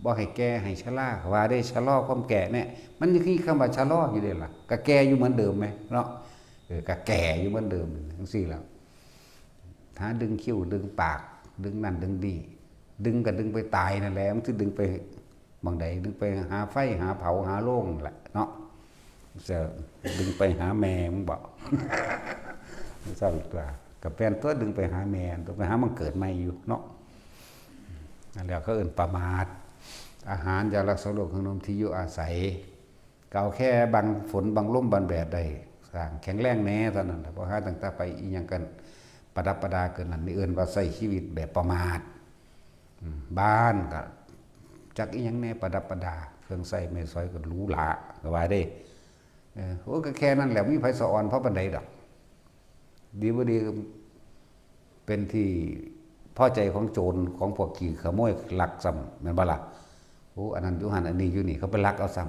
บ่ให้แก่ให้ชราว่าได้ชะลอความแก่เนี่ยมันยังมีคำว่าชะลออยู่เด้ล่ะก็แก่อยู่เหมือนเดิมไหมเนาะก็แก่อยู่เหมือนเดิมจังซี่แล้วถ้าดึงคิ้วดึงปากดึงนั่นดึงดีดึงก็ดึงไปตายนั่นแหละมันสิดึงไปบางใดดึงไปหาไฟหาเผาหาโล่งแหละเนาะจะดึงไปหาแม่มึงบอกเศร้าตัวกับแฟนตัวดึงไปหาแม่ตัวไปหามันเกิดใหม่อยู่เนาะนั่นแหละเขาเอื่นประมาทอาหารยารักษาโรคขนมที่อยู่อาศัยเก่าแค่บังฝนบังลมบังแดดได้สร้างแข็งแรงแน่เท่านั้นเพราะหาต่างๆไปอีกอย่างกันประดับประดาเกินนั้นนี่เอื่นว่าใส่ชีวิตแบบประมาทบ้านก็จักอีหยังแน่ประดับประดาเครื่องใส่ไม่ซอยก็หรูหราก็ว่าได้โอ้ก็แค่นั้นแหละมีไผสะอ่อนเพราะปันใดดอกดีบ่ดีเป็นที่พอใจของโจรของพวกขี่ขโมยลักซ้ำแม่นบ่ล่ะโอ้อันนั้นอยู่หันอันนี้อยู่นี่เขาไปลักเอาซ้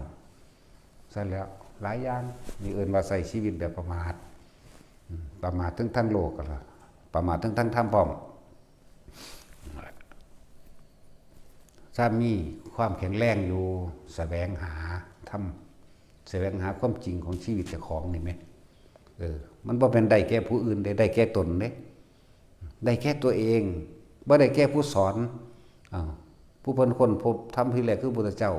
ำซะแล้วหลายอย่างมีเอิ้นว่าใส่ชีวิตแบบประมาทประมาททั้งโลกก็ล่ะประมาททั้งธรรมพร้อมถ้ามีความแข็งแรงอยู่แสวงหาธรรมแสวงหาความจริงของชีวิตเจ้าของนี่ไหมมันบ่เป็นได้แก่ผู้อื่นได้แก่ตนเด้ได้แค่ตัวเองบ่ได้แก่ผู้สอนผู้เพิ่นคนพบทำที่แรกคือพระพุทธเจ้า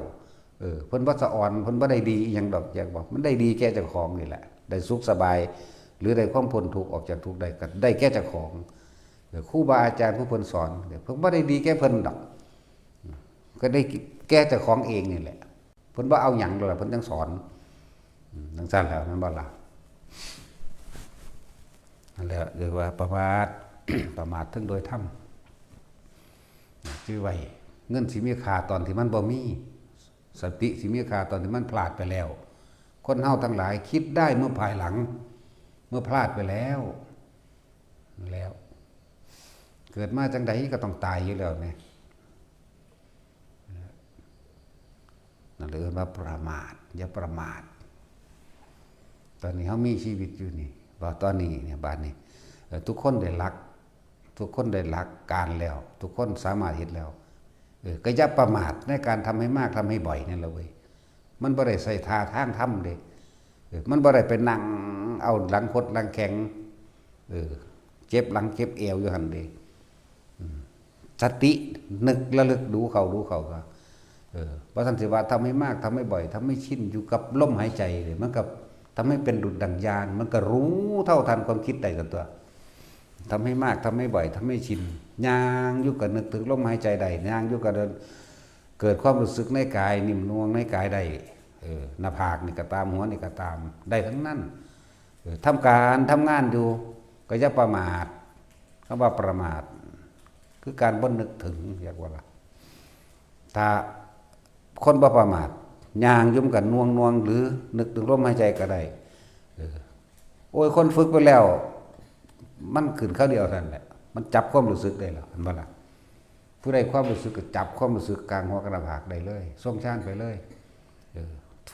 เพิ่นบ่สะอ่อนเพิ่นบ่ได้ดีอีหยังดอกอยากบอกมันได้ดีแก่เจ้าของนี่แหละได้สุขสบายหรือได้ความพ้นทุกข์ออกจากทุกข์ได้ก็ได้แก่เจ้าของครูบาอาจารย์ผู้เพิ่นสอนเพิ่นบ่ได้ดีแก่เพิ่นดอกก็ได้แก้เจ้าของเองนี่แหละเพิ่นบ่เอาหยังดอกเพิ่นจังสอนจังซั่นแล้วแม่นบ่ล่ะนั่นแหละเรียกว่าประมาท ประมาททั้งโดยธรรมชื่อไว้เงินสิมีค่าตอนที่มันบ่มีสติสิมีค่าตอนที่มันพลาดไปแล้วคนเฮาทั้งหลายคิดได้เมื่อภายหลังเมื่อพลาดไปแล้ว แล้ว เกิดมาจังใดก็ต้องตายอยู่แล้วเนี่ยนั่นเลยว่าประมาทอย่าประมาทตอนนี้เขามีชีวิตอยู่นี่ว่าตอนนี้เนี่ยบ้านนี้ทุกคนได้รักทุกคนได้รักการแล้วทุกคนสามารถเห็นแล้วก็อย่าประมาทในการทำให้มากทำให้บ่อยนี่แหละเว้ยมันบ่ได้ใส่ท่าทางทำเด้มันบ่ได้ไปนั่งเอาหลังคดหลังแข็งเจ็บหลังเจ็บเอวอยู่หันเด้สตินึกระลึกดูเขาก็เพราะท่านสิว่าทำให้มากทำให้บ่อยทำให้ชินอยู่กับลมหายใจเลยมันกับทำให้เป็นดุจดั่งญาณมันก็รู้เท่าทันความคิดได้กันตัวทำให้มากทำให้บ่อยทำให้ชินย่างอยู่กับนึกถึงลมหายใจได้ย่างอยู่กับเกิดความรู้สึกในกายนิ่มนวลในกายได้หน้าผากนี่ก็ตามหัวนี่ก็ตามได้ทั้งนั้นทำการทำงานอยู่ก็อย่าประมาทคำว่าประมาทคือการบ่นึกถึงอยากว่าล่ะถ้าคนบ่ประมาทย่างยุ่มกันน่วงหรือนึกถึงลมหายใจก็ได้โอ้ยคนฝึกไปแล้วมันขึ้นเข้าเดียวท่านแหละมันจับความรู้สึกได้แล้วเห็นบ่ล่ะผู้ใดความรู้สึกก็จับความรู้สึกกลางหัวกระผากได้เลยส่งชานไปเลย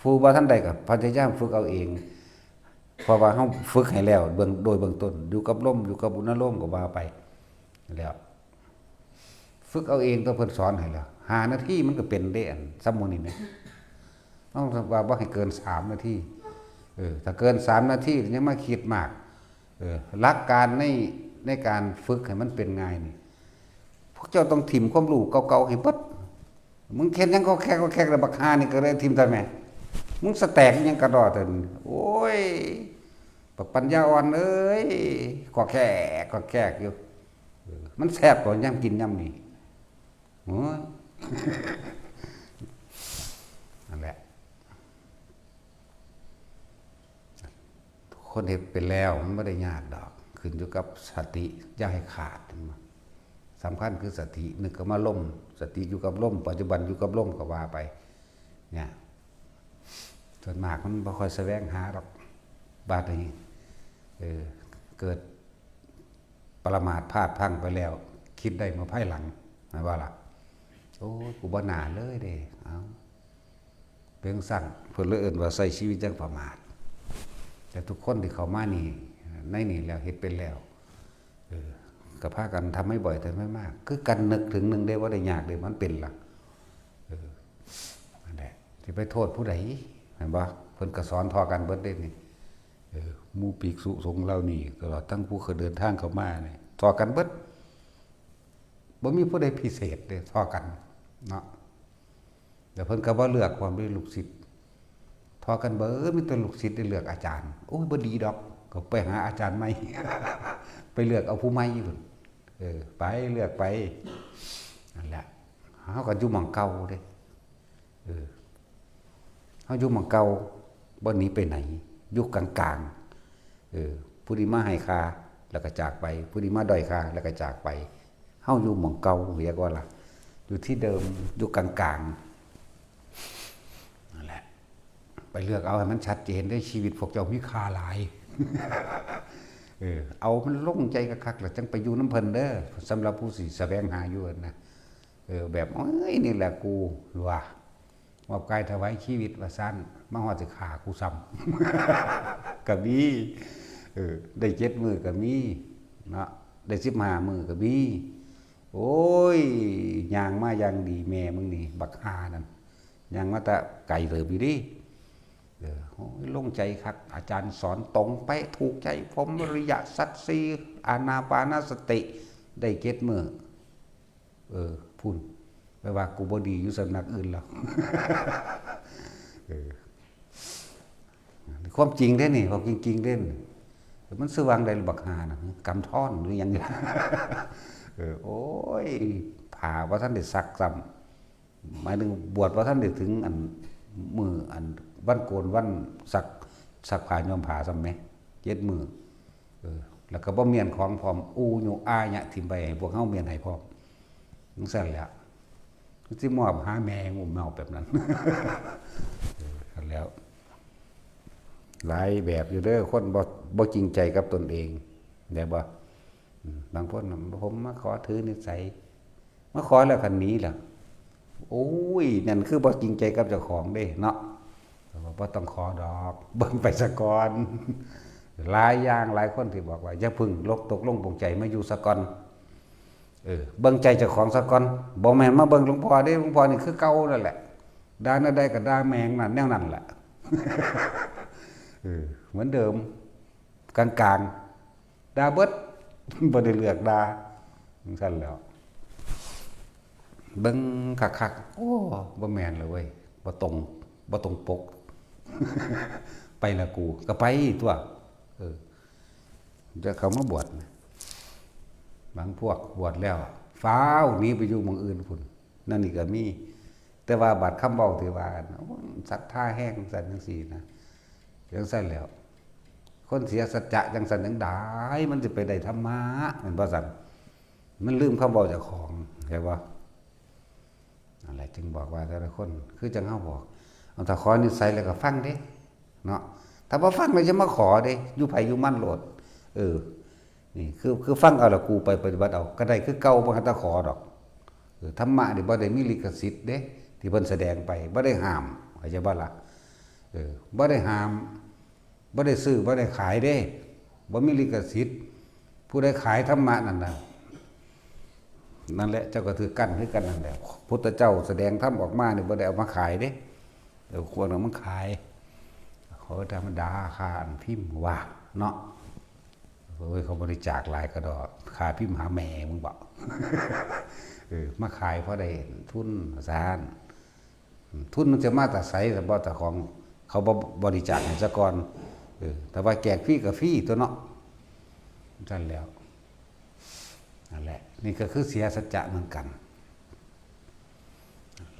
ผู้บ่ท่านใดก็พยายามฝึกเอาเองเพราะว่าเฮาฝึกให้แล้วโดยเบื้องต้นอยู่กับลมอยู่กับอุณหภูมิก็ว่าไปแล้วฝึกเอาเองตัวเพิ่นสอนให้แล้ว5 นาทีมันก็เป็นได้อันสมมุตินี่แหมต้องว่าบ่ให้เกิน3 นาทีถ้าเกิน3 นาทียังมาคิดมากหลักการในการฝึกให้มันเป็นง่ายนี่พวกเจ้าต้องถิ่มความรู้เก่าๆให้เบิดมึงเฮ็ดหยังก็แค่แล้วบักหานี่ก็เลยถิ่มซะแม่มึงสแต็กยังกระดอเถินโอ้ยบักปัญญาอ่อนเอ้ยก็แค่อยู่มันแซ่บกว่าย่ำกินย่ำนี่โอ้ยนั่นแหละคนเห็นเป็นแล้วมันไม่ได้ยากดอกขึ้นอยู่กับสติอย่าให้ขาดสำคัญคือสตินึกก็มาล่มสติอยู่กับล่มปัจจุบันอยู่กับล่มก็ว่าไปเนี่ยส่วนมากมันไม่ค่อยแสวงหาหรอกบาดนี้เกิดประมาทพลาดพลั้งไปแล้วคิดได้มาภายหลังนะว่าล่ะโอ้ยกูบ่น่าเลยเด้เอาเพียงสั่นเพิ่นเลยเอิ้นว่าใส่ชีวิตจังประมาทแต่ทุกคนที่เข้ามานี่ในนี่แล้วเฮ็ดเป็นแล้วก็พากันทำให้บ่อยแต่ไม่มากคือกันนึกถึงนึงได้ว่าได้ยากได้มันเป็นล่ะนั่นแหละสิไปโทษผู้ใดเห็นบ่เพิ่นก็สอนทอกันเบิดเด้นี่หมู่ปีกสุสงฆ์เหล่านี้ตลอดทั้งผู้เคยเดินทางเข้ามานี่ทอกันเบิดบ่มีผู้ใดพิเศษเด้ทอกันเนาะแต่เพิ่นก็บ่เลือกความเป็นลูกศิษย์ทอกันเบิดมีแต่ลูกศิษย์ได้เลือกอาจารย์โอ้ยบ่ดีดอกก็ไปหาอาจารย์ใหม่ ไปเลือกเอาผู้ใหม่พุ่นไปเลือกไปนั่นแหละเฮาก็อยู่หม่องเก่าเด้เฮาอยู่หม่องเก่าบ่หนีไปไหนอยู่กลางๆผู้ที่มาให้ค่าแล้วก็จากไปผู้ที่มาด้อยค่าแล้วก็จากไปเฮาอยู่หม่องเก่าเรียกว่าล่ะอยู่ที่เดิมอยู่กลางๆนั่นแหละไปเลือกเอาให้มันชัดเจนได้ชีวิตพวกเจ้ามีค่าหลาย เอามันลงใจคักๆแล้วจังไปอยู่น้ำเพิ่นเด้อสำหรับผู้สิแสวงหาอยู่นะแบบเอ้ยนี่แหละกูว่ามอบกายถวายชีวิตว่าซั่นมาฮอดสิฆ่ากูซ้ำ ก็มีได้7 มื้อก็มีเนาะได้15 มื้อก็มีโอ้ยย่างมาอย่างดีแม่มึงนี่บักหานั่นย่างมาแต่ไกลเติบอยู่ดิลงใจครับอาจารย์สอนตรงไปถูกใจผมอริยสัจสี่อานาปานสติได้7 มื้อพุ่นแปลว่ากูบ่ดีอยู่สำนักอื่นแล้ว ความจริงเด้นี่ความจริงๆเด้นมันสว่างได้บักหานะกำท่อนหรือยัง โอ้ยผ่าว่าท่านได้ซักซ้ำหมายถึงบวชว่าท่านได้ถึงอันมืออันวันโกนวันสักผ่าย้อมผ่าซ้ำไหม7 มื้อแล้วก็บ่เมียนของพร้อมอูโยอาญะทิมไปให้พวกเฮาเมียนให้พร้อมจังซั่นแหละสิมอบหาแม่งุ่มเมาแบบนั้น แล้วหลายแบบอยู่เด้อคนบ่จริงใจกับตนเองได้บ่ บางคนผมมาขอถือนิสัยมาขอแล้วคันนี้ล่ะโอ้ยนั่นคือบ่จริงใจกับเจ้าของเด้เนาะบ่ต้องขอดอกเบิ่งไปซะก่อนหลายอย่างหลายคนที่บอกว่าอย่าพึ่งลกตกลงปลงใจมาอยู่ซะก่อนเบิ่งใจเจ้าของซะก่อนบ่แม่นมาเบิ่งหลวงพ่อเด้หลวงพ่อนี่คือเก่านั่นแหละด่านั่นได้ก็ด่าแมงนั่นแนวนั้นแหละเหมือนเดิมกลางๆด่าเบิดบ่ได้เลือกด่าซั่นแล้วเบิ่งคักๆโอ้บ่แม่นเลยเว้ยบ่ตรงปก ไปละกูก็ไปตัวจะเขามาบวชบางพวกบวชแล้วฟ้าวหนีไปอยู่เมืองอื่นพุ่นนั่นนี่ก็มีแต่ว่าบาดคำเว้าที่ว่าศรัทธาแห้งซั่นจังซี่นะจังซั่นแล้วคนเสียสัจจะจังซั่นจังได๋มันสิไปได้ธรรมะแม่นบ่ซั่นมันลืมคำเว้าเจ้าของใช่บ่อะไรจึงบอกว่าแต่ละคนคือจังเฮาบอกเอาถ้าขอนิสัยแล้วก็ฟังเด้เนาะถ้าบ่ฟังแล้วจะมาขอเด้อยู่ไผอยู่มันโลดนี่คือฟังเอาละกูไปปฏิบัติเอาก็ได้คือเก่าบ่ทันตะขอดอกธรรมะนี่บ่ได้มีลิขสิทธิ์เด้ที่เพิ่นแสดงไปบ่ได้ห้ามเข้าใจบ่ล่ะบ่ได้ห้ามบ่ได้ซื้อบ่ได้ขายเด้บ่มีลิขสิทธิ์ผู้ใดขายธรรมะนั่นน่ะนั่นแหละเจ้าก็ถือกั้นคือกันนั่นแหละพุทธเจ้าแสดงธรรมออกมานี่บ่ได้เอามาขายเด้ควรเอามาขายเขาธรรมดาค่าพิมพ์ว่าเนาะเขาบริจาคหลายกระดอกค่าพิมพ์หาแม่มึงบอกมาขายเพราะได้ทุนสารทุนมันจะมาแต่ใสแต่บ่แต่ของเขาบริจาคให้ซะก่อนแต่ว่าแจกฟรีกับฟรีตัวเนาะนั่นแล้วนั่นแหละนี่ก็คือเสียสัจจะเหมือนกัน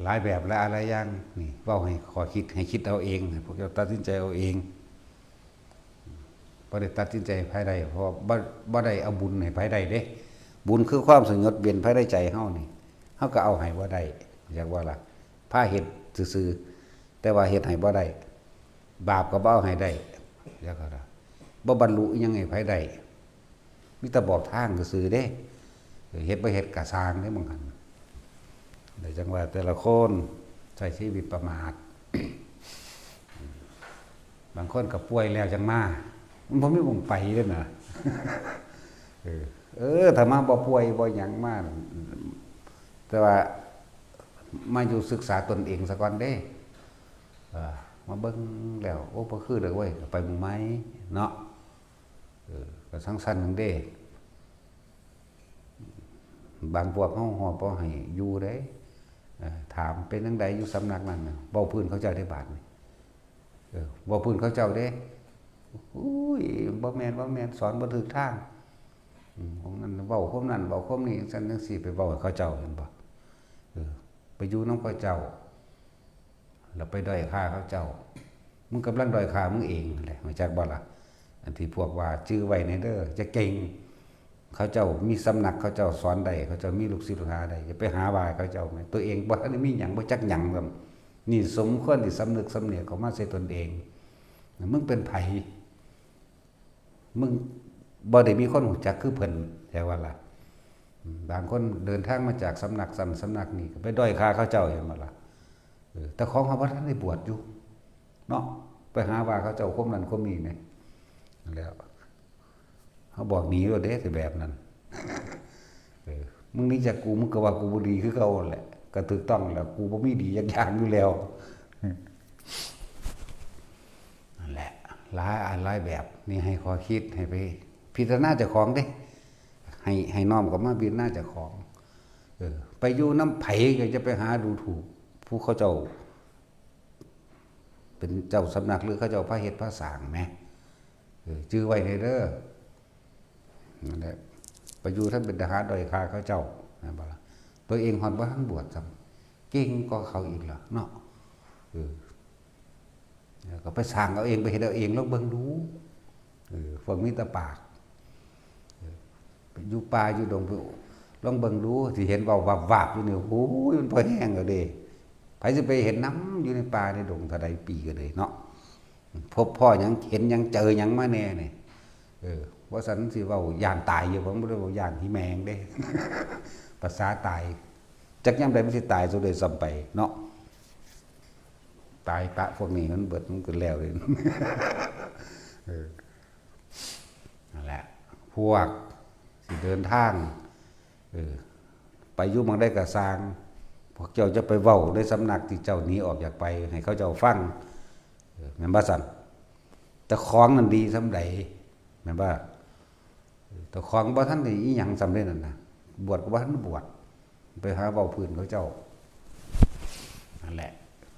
หลายแบบและอะไรอย่างนี่เว้าให้ขอคิดให้คิดเอาเองพวกเราตัดสินใจเอาเองบ่ได้ตัดสินใจภายใดเพราะบ่ได้เอาบุญให้ภายใดเด้บุญคือความสงบเย็นภายในใจเฮานี่เฮาก็เอาให้บ่ได้อยากว่าล่ะพาเฮ็ดซื่อๆแต่ว่าเฮ็ดให้บ่ได้บาปก็บ่เอาให้ได้อยากว่าล่ะบ่บรรลุอิหยังให้ภายใดมีแต่บอกทางซื่อๆเด้เฮ็ดบ่เฮ็ดก็สร้างเด้บางหั่นแต่จังว่าแต่ละคนใช้ชีวิตประมาท บางคนก็ป่วยแล้วจังมามันบ่มีวงไปเด้อน่ะ ถ้ามาบ่ป่วยบ่หยังมาแต่ว่ามาอยู่ศึกษาตนเองซะก่อนเด้มาเบิ่งแล้วโอ้บ่คือเด้อเว้ยไปหมู่ไหมเนาะก็สังสรรค์นึงเด้บางพวกเฮาฮอดบ่ให้อยู่เด้ถามเป็นจังไดอยู่สำนักนั้นเว้าพื้นเขาเจ้าได้บาดนี่เว้าพื้นเขาเจ้าเด้อุ้ยบ่แม่นสอนบ่ถูกทางของนั้นเว้าคมนั้นเว้าคมนี้ซั่นจังซี่ไปเว้าให้เขาเจ้าเห็นบ่ไปอยู่นำเขาเจ้าแล้วไปด้อยค่าเขาเจ้ามึงกำลังด้อยค่ามึงเองแหละรู้จักบ่ล่ะอันที่พวกว่าชื่อไว้ในเด้อจะเก่งเขาเจ้ามีสำนักเขาเจ้าสอนได้เขาเจ้ามีลูกศิษย์ลูกหาได้อย่าไปหาว่าเขาเจ้าแม่ตัวเองบ่ทันได้มีหยังบ่จักหยังซั่นนี่สมควรที่สำนึกสำเนียกเข้ามาใส่ตนเองมึงเป็นไผมึงบ่ได้มีคนรู้จักคือเพิ่นแท้ว่าล่ะบางคนเดินทางมาจากสำนักสำนักนี้ก็ไปด้อยค่าเขาเจ้าเห็นบ่ล่ะแต่ของเขาบ่ทันได้บวชอยู่เนาะไปหาว่าเขาเจ้าคมนั้นคมนี้นี่แล้วเขาบอกหนีว่าเด้สิแบบนั้นมึงนี่จากกูมึงก็ว่ากูบ่ดีคือเขาแหละก็ถูกต้องแล้วกูบ่มีดีจักอย่างอยู่แล้วนั่นแหละหลายแบบนี่ให้ขอคิดให้ไปพิจารณาเจ้าของเด้ให้น้อมเข้ามาพิจารณาเจ้าของไปอยู่น้ำไผก็จะไปหาดูถูกผู้เขาเจ้าเป็นเจ้าสำนักหรือเขาเจ้าพระเฮ็ดพระสร้างแหมชื่อไว้ในเด้อนั่นแหละไปอยู่ท่านเป็นทหารด้อยค่าเขาเจ้านะบ่ล่ะตัวเองฮอดบ่ทันบวชซ้ำเก่งก็เขาอีกล่ะเนาะก็ไปสร้างเอาเองไปเฮ็ดเอาเองแล้วเบิ่งดูพวกมีแต่ปากไปอยู่ป่าอยู่ดงไปลองเบิ่งดูสิเห็นเว้าวาบๆอยู่นี่โอ้ยมันพอแห้งแล้วเด้ไผสิไปเห็นน้ำอยู่ในป่าในดงเท่าใดปีก็เลยเนาะพบพ่อหยังเห็นหยังเจอหยังมาแน่นี่ ว่าสันสิเว้าย่านตายอยู่ผมบ่ได้เว้าย่านหิแมงเด้ ภาษาตายจักยามใดมันสิตายสุดได้ซ้ำไปเนาะตายปะพวกนี้มันเบิดมันก็แล้วเลย นั่นแหละพวกสิเดินทางไปอยู่เมืองได้ก็สร้างพวกเจ้าจะไปเว้าในสำนักที่เจ้าหนีออกจากไปให้เขาเจ้าฟังแม่นบ่ซั่นแต่ของนั้นดีสำใดแม่นบ่แต่ของบ่ทันได้อีหยังสำเร็จนั่นน่ะบวชก็บ่ทันบวชไปหาเว้าพื้นเขาเจ้านั่นแหละ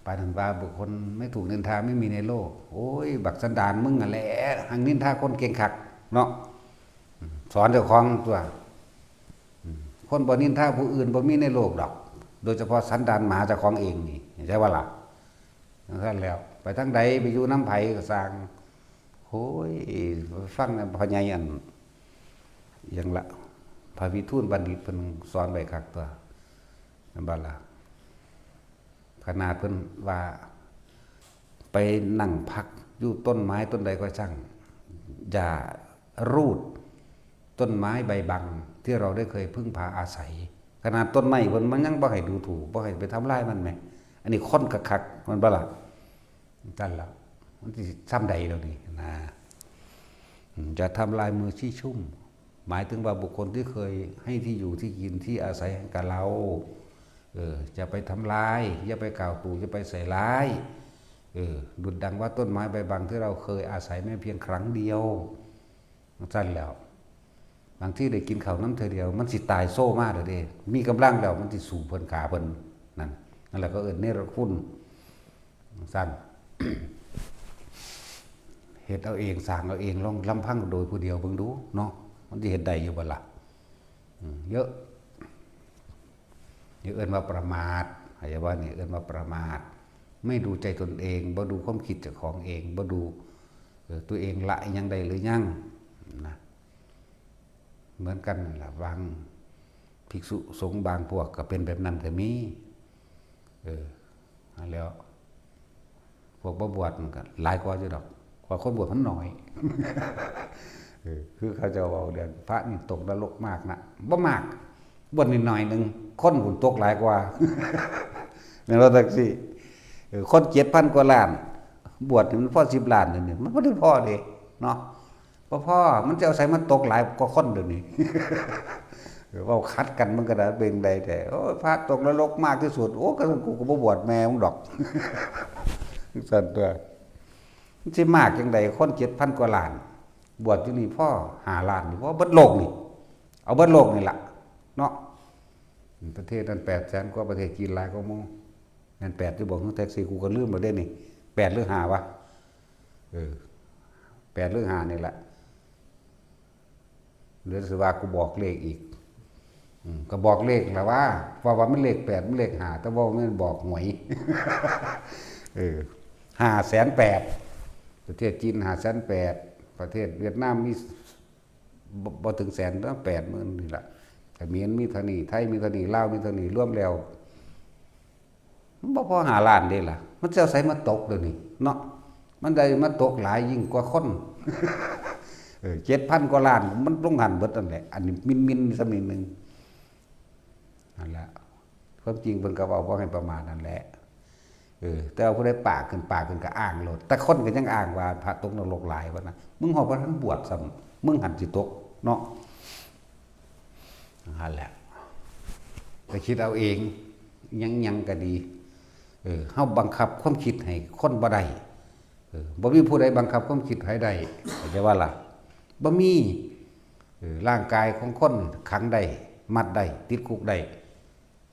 ปานนั้นว่าบุคคลไม่ถูกนินทาไม่มีในโลกโอ้ยบักสันดานมึงนั่นแหละหังนินทาคนเก่งคักเนาะสอนเจ้าของตัวคนบ่นินทาผู้อื่นบ่มีในโลกดอกโดยเฉพาะสันดานหมาเจ้าของเองนี่ใช่ว่าล่ะนั่นแล้วไปทางใดไปอยู่น้ำไผก็สร้างโอ้ยฟังพ่อใหญ่อันอย่างละพระวิทูลบัณฑิตเพิ่นสอนไว้คักตัวนั่นบ่ล่ะขนาดเพิ่นว่าไปนั่งพักอยู่ต้นไม้ต้นใดก็ช่างอย่ารูดต้นไม้ใบบังที่เราได้เคยพึ่งพาอาศัยขนาดต้นไม้เพิ่นมันยังบ่ให้ดูถูกบ่ให้ไปทำลายมันแหมอันนี้ค้นคักๆมันบ่ล่ะนั่นล่ะมันสิซ้ำใดแล้วนี่นะจะทำลายมือชี้ชุ่มหมายถึงว่าบุคคลที่เคยให้ที่อยู่ที่กินที่อาศัยกับเราจะไปทำลายอย่าไปกล่าวตู่อย่าไปใส่ร้ายดุจดังว่าต้นไม้ใบบางที่เราเคยอาศัยแม้เพียงครั้งเดียวสั้นแล้วบางที่ได้กินข้าวน้ำเธอเดียวมันสิตายโซ่มากเลยเด้มีกำลังแล้วมันสิสู่เพิ่นขาเพิ่นนั่นแหละก็เนรคุณสั้น เฮ็ดเอาเองสร้างเอาเองลองลำพังโดยผู้เดียวเบิ่งดูเนาะมันสิเฮ็ดได้อยู่บ่ล่ะเยอะนี่เอิ้นว่าประมาทหายว่านี่เอิ้นว่าประมาทไม่ดูใจตนเองบ่ดูความคิดเจ้าของเองบ่ดูตัวเองละยังใดหรือยังนะเหมือนกันนั่นล่ะบางภิกษุสงฆ์บางพวกก็เป็นแบบนั้นก็มีแล้วพวกบ่บวชมันก็หลายกว่าอยู่ดอกกว่าคนบวชมันน้อย คือเขาจะเอาเรื่องพระนี่ตกนรกมากนะบ่มากบวชนิดหน่อยนึงคนหุ่นตกหลายกว่า แม่นว่าจังซี่คน 7,000 กว่าล้านบวชนี่มันพอ10 ล้านนี่มันบ่ได้พอเด้เนาะบ่พอมันจะเอาใส่มันตกหลายกว่าคนเดี๋ยวนี้ เว้าคัดกันมันก็ได้เป็นใดแต่โอ้ยพระตกนรกมากที่สุดโอ้ก็กูก็บ่บวชแม่มึงดอก สั่นตัวมันสิมากจังไดคน 7,000 กว่าล้านบวชอยู่นี่พ่อ5 ล้านนี่เพราะเบิดโลกนี่เอาเบิดโลกนี่ล่ะเนาะประเทศนั้น800,000 กว่าประเทศจีนหลายกว่าหมู่นั่น8อยู่บ่ฮู้แท็กซี่กูก็ลืมบ่ได้นี่8หรือ5วะ8หรือ5นี่แหละหรือสิว่ากูบอกเลขอีกก็บอกเลขแล้วว่าเพราะว่ามันเลข8มันเลข5แต่ว่ามันบอกหวย 508,000ประเทศจีน508,000ประเทศเวียดนามมีบ่ถึงแสนตั้ง80,000นี่ล่ะเขมรมีเท่านี้ไทยมีเท่านี้ลาวมีเท่านี้รวมแล้วมันบ่พอ5 ล้านเด้ล่ะมันจะเอาไสมาตกเดี๋ยวนี้เนาะมันได้มาตกหลายยิ่งกว่าคน 7,000 กว่าล้านมันลงหันเบิดนั่นแหละอันนี้มินๆสักนิดนึงนั่นแหละความจริงเพิ่นก็เว้าบ่ให้ประมาทนั่นแหละแต่ว่าผู้ใดปากขึ้นก็อ้างโลดแต่คนก็ยังอ้างว่าพระตกนรกหลายว่านะมึงฮอดบ่ทันบวชซ้ำมึงหันสิตกเนาะนั่นแหละไปคิดเอาเองยังก็ดีเฮาบังคับความคิดให้คนบ่ได้บ่มีผู้ใดบังคับความคิดให้ได้เข้าใจว่าล่ะบ่มีร่างกายของคนขังได้มัดได้ติดคุกได้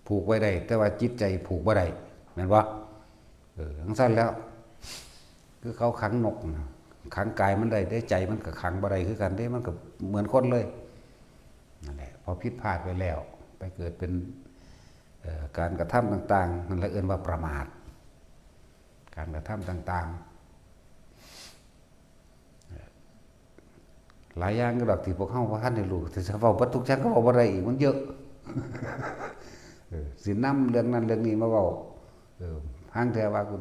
ผูกไว้ได้แต่ว่าจิตใจผูกบ่ได้แม่นบ่ทั้งสั้นแล้วคือเขาขังนกขังกายมันได้ใจมันก็ขังบ่ได้คือกันเด้มันก็เหมือนคนเลยนั่นแหละพอผิดพลาดไปแล้วไปเกิดเป็นการกระทำต่างๆนั่นแหละเอิ้นว่าประมาทการกระทำต่างๆหลายอย่างก็ดอกที่พวกเฮาบ่ทันได้รู้แต่ถ้าเว้าบ่ทุกอย่างก็เว้าบ่ได้อีกมันเยอะสินำเรื่องนั้นเรื่องนี้มาเว้าห่างแท้ว่ากู